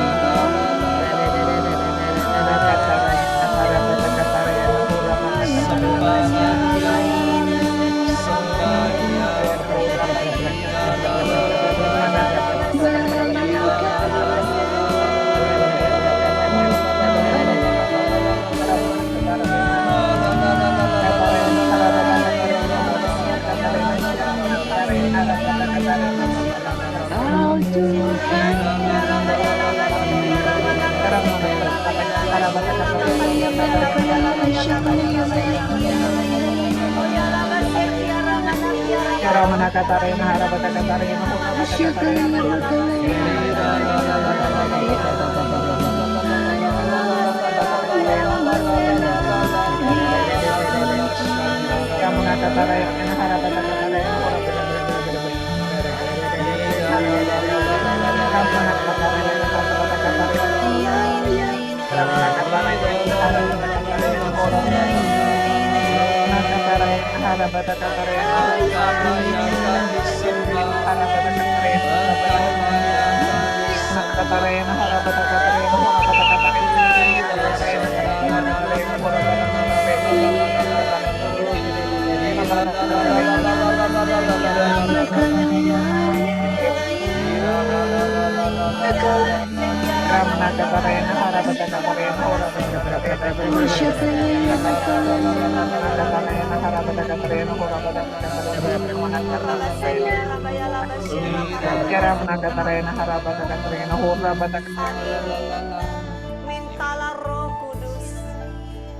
Mintalah Roh Kudus,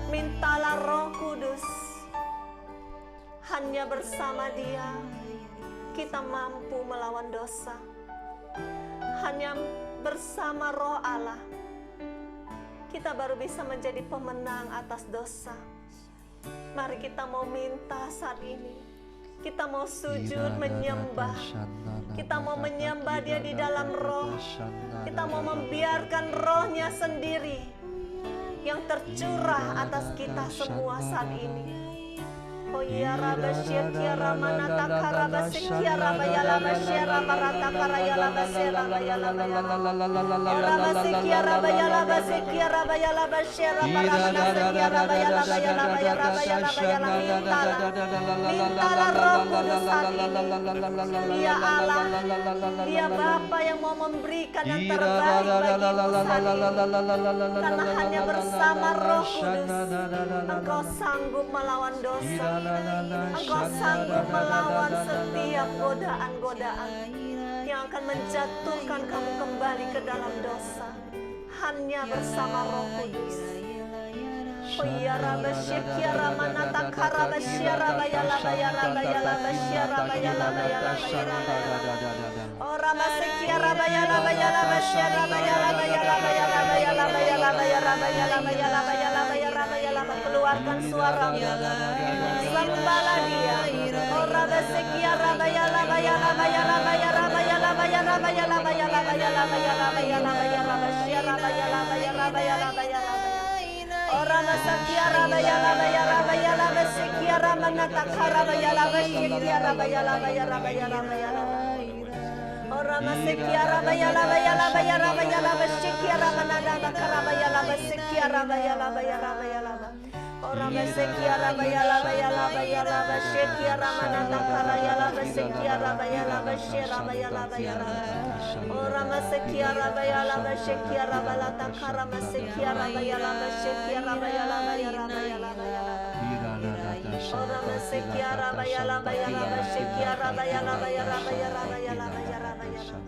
mintalah Roh Kudus. Hanya bersama Dia kita mampu melawan dosa. Hanya bersama Roh Allah kita baru bisa menjadi pemenang atas dosa. Mari kita mau minta saat ini. Kita mau sujud menyembah. Kita mau menyembah Dia di dalam roh. Kita mau membiarkan Roh-Nya sendiri yang tercurah atas kita semua saat ini. Oh ya Rabasya Kiara Manata Karabasya Rabayala Basya Rabarata Karayala Basya Rabayala Rabasya Kiara Bayala Basya Kiara Bayala Basya Rabarata Kiara Bayala Bayala Bayala Bayala Mintalah Roh Kudus saat ini. Dia Allah, Dia Bapa yang mau memberikan yang terbaik bagimu saat ini. Karena hanya bersama Roh Kudus Engkau sanggup melawan dosa. Engkau sanggup melawan setiap godaan-godaan yang akan menjatuhkan kamu kembali ke dalam dosa. Hanya bersama Roh Kudus. Oya raba shekia rama nata karaba shiara baya laba ya raba ya laba shiara baya laba ya laba ya raba ya laba. Oh rama sekia raba ya laba ya laba shiara baya laba ya laba ya laba ya laba ya laba ya laba ya laba ya laba ya laba ya laba ya laba. Keluarkan suaramu, sembahlah Dia. Oh raba sekia raba ya laba ya laba ya laba ya laba ya laba ya laba ya laba ya laba ya laba ya laba ya laba ya laba shiara baya laba ya laba ya laba ya laba. Orama sakia raba ya laba ya raba ya laba sekia rama nata karaba ya laba sekia raba ya laba ya raba ya laba ya laba. Orama sekia raba ya laba ya laba ya raba ya laba sekia rama nata karaba ya laba sekia raba ya laba ya raba ya laba. Orama sekia raba ya laba ya laba ya laba sekia rama nata karaba ya laba sekia raba ya laba sekia raba ya laba ya laba. Orama sekia raba ya laba sekia raba lata karama sekia raba ya laba sekia raba ya laba ya raba ya laba ya laba. Orama sekia raba ya laba ya laba sekia raba ya laba ya raba ya raba ya laba ya raba ya laba.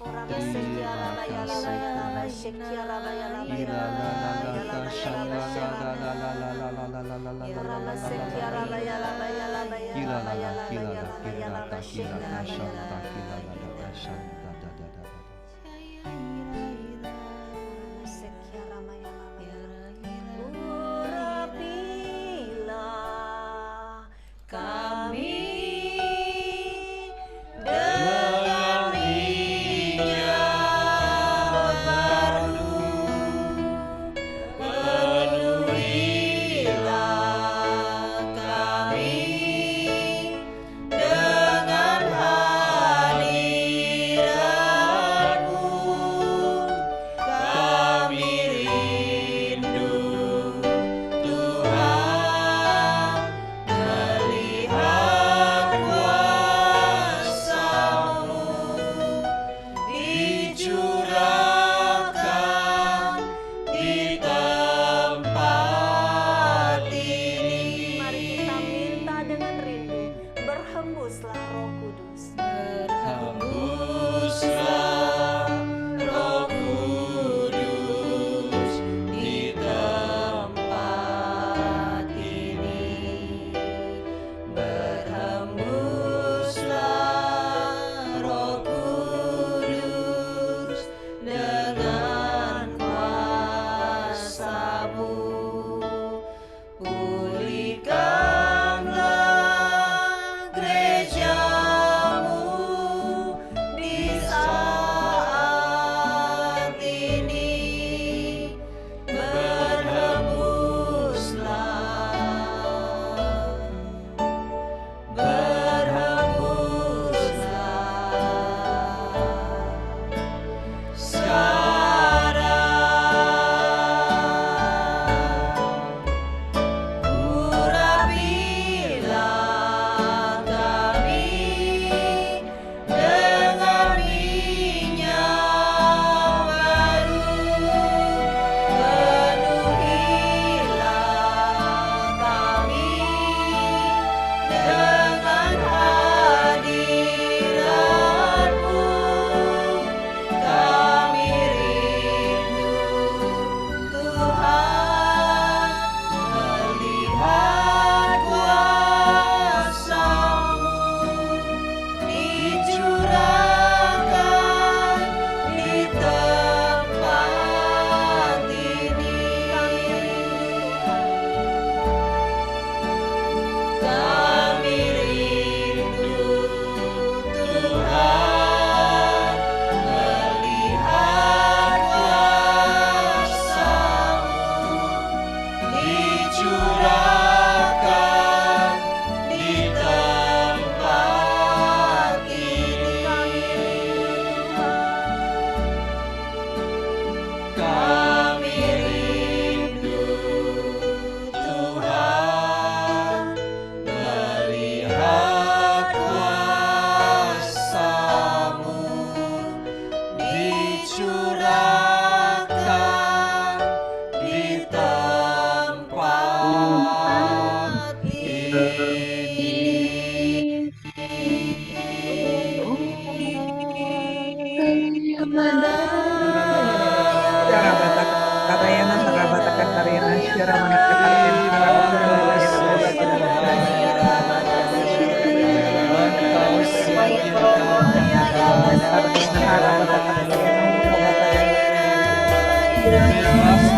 Orama sekia raba ya laba ya laba sekia raba ya laba ya laba ya laba ya laba Orama sekia raba ya laba ya laba ya laba ya laba ya laba ya laba sekia raba ya laba. Urapilah kami dengan minyak baru, penuhilah kami dengan hadirat-Mu. Kami rindu Tuhan melihat kuasa-Mu dicurahkan di tempat ini. Mari kita minta dengan rindu, berhembuslah Roh Kudus. Berhembuslah Roh Kudus di tempat ini. Berhembuslah Roh Kudus dengan kuasa-Mu. Pulihkanlah gereja-Mu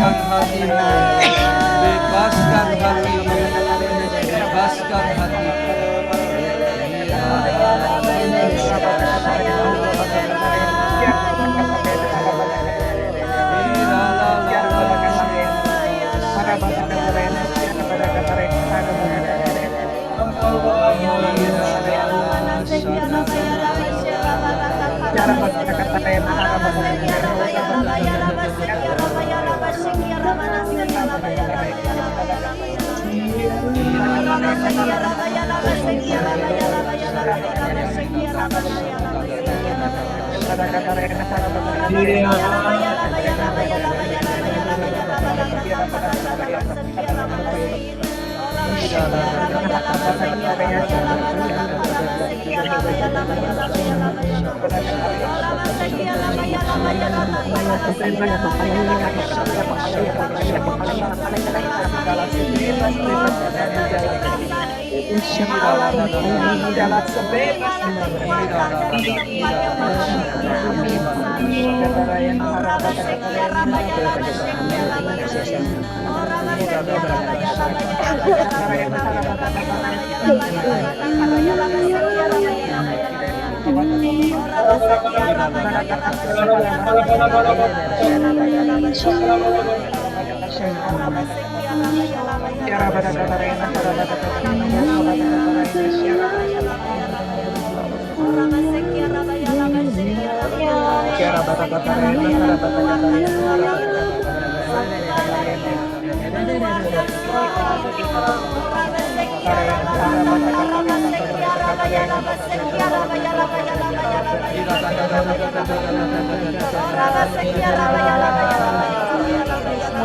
bebaskan hatimu, bebaskan hatimu, bebaskan hatimu.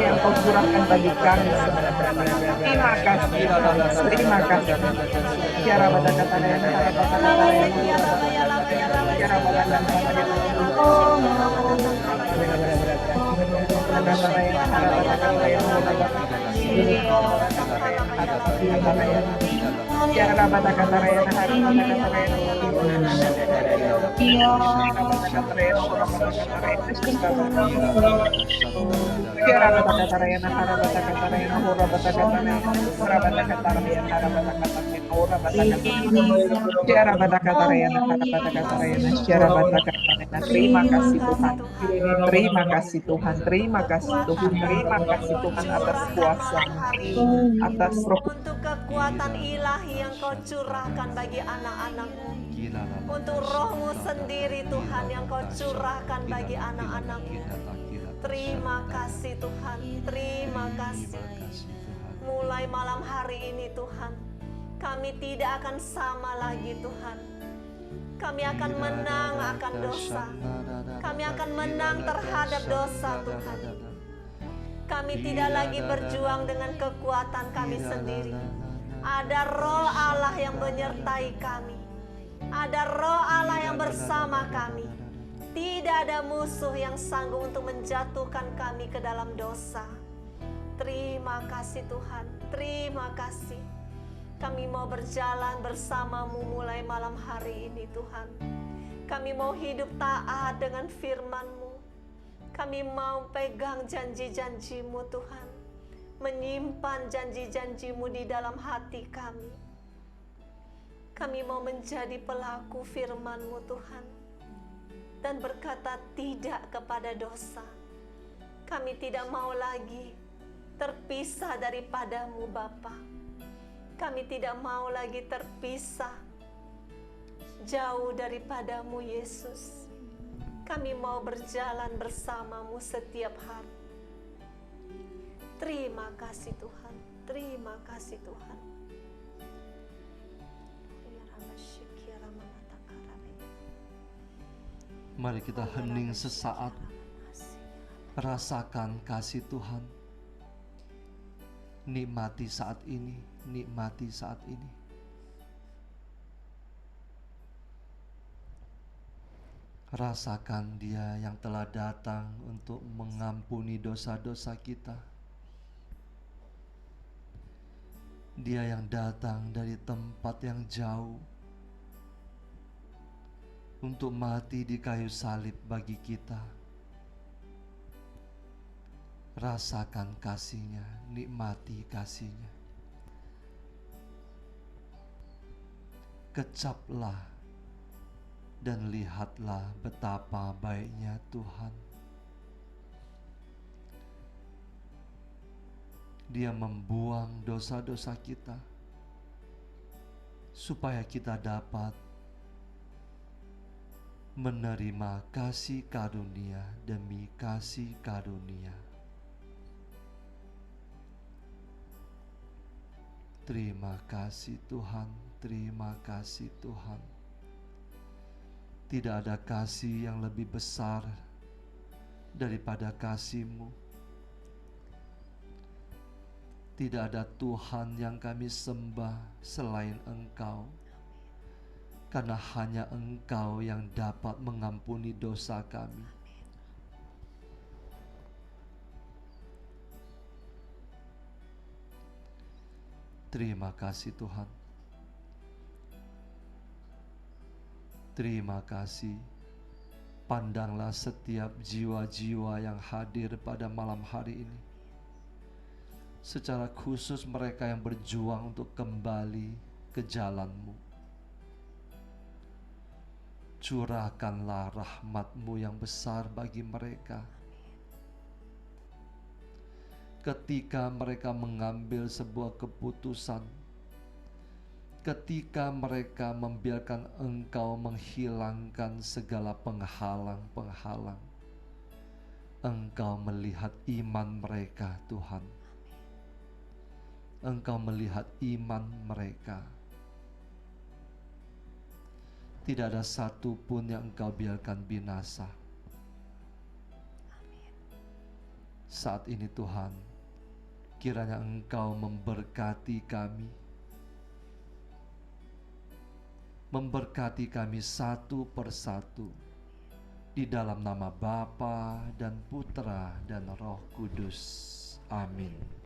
Yang kau curahkan bagi kami. Terima kasih. Terima kasih. Tiara pada kata yang terima kasih Tuhan. Terima kasih Tuhan. Terima kasih Tuhan. Terima kasih Tuhan atas kuasa, atas roh, untuk kekuatan ilahi yang kau curahkan bagi anak-anak-Mu, untuk roh-Mu sendiri Tuhan yang kau curahkan bagi anak-anak-Mu. Terima kasih Tuhan, terima kasih. Mulai malam hari ini Tuhan, kami tidak akan sama lagi Tuhan. Kami akan menang akan dosa. Kami akan menang terhadap dosa Tuhan. Kami tidak lagi berjuang dengan kekuatan kami sendiri. Ada roh Allah yang menyertai kami. Ada roh Allah yang bersama kami. Tidak ada musuh yang sanggup untuk menjatuhkan kami ke dalam dosa. Terima kasih Tuhan, terima kasih. Kami mau berjalan bersama-Mu mulai malam hari ini Tuhan. Kami mau hidup taat dengan firman-Mu. Kami mau pegang janji-janji-Mu Tuhan. Menyimpan janji-janji-Mu di dalam hati kami. Kami mau menjadi pelaku firman-Mu Tuhan. Dan berkata tidak kepada dosa. Kami tidak mau lagi terpisah daripada-Mu Bapa. Kami tidak mau lagi terpisah jauh daripada-Mu Yesus. Kami mau berjalan bersama-Mu setiap hari. Terima kasih Tuhan, terima kasih Tuhan. Mari kita hening sesaat, rasakan kasih Tuhan. Nikmati saat ini, nikmati saat ini. Rasakan Dia yang telah datang untuk mengampuni dosa-dosa kita. Dia yang datang dari tempat yang jauh untuk mati di kayu salib bagi kita. Rasakan kasih-Nya, nikmati kasih-Nya. Kecaplah dan lihatlah betapa baiknya Tuhan. Dia membuang dosa-dosa kita supaya kita dapat menerima kasih karunia demi kasih karunia. Terima kasih Tuhan, terima kasih Tuhan. Tidak ada kasih yang lebih besar daripada kasih-Mu. Tidak ada Tuhan yang kami sembah selain Engkau, karena hanya Engkau yang dapat mengampuni dosa kami. Terima kasih Tuhan. Terima kasih. Pandanglah setiap jiwa-jiwa yang hadir pada malam hari ini. Secara khusus mereka yang berjuang untuk kembali ke jalan-Mu. Curahkanlah rahmat-Mu yang besar bagi mereka. Ketika mereka mengambil sebuah keputusan, ketika mereka membiarkan Engkau menghilangkan segala penghalang-penghalang, Engkau melihat iman mereka, Tuhan. Engkau melihat iman mereka. Tidak ada satu pun yang Engkau biarkan binasa. Saat ini Tuhan, kiranya Engkau memberkati kami. Memberkati kami satu persatu. Di dalam nama Bapa dan Putra dan Roh Kudus. Amin.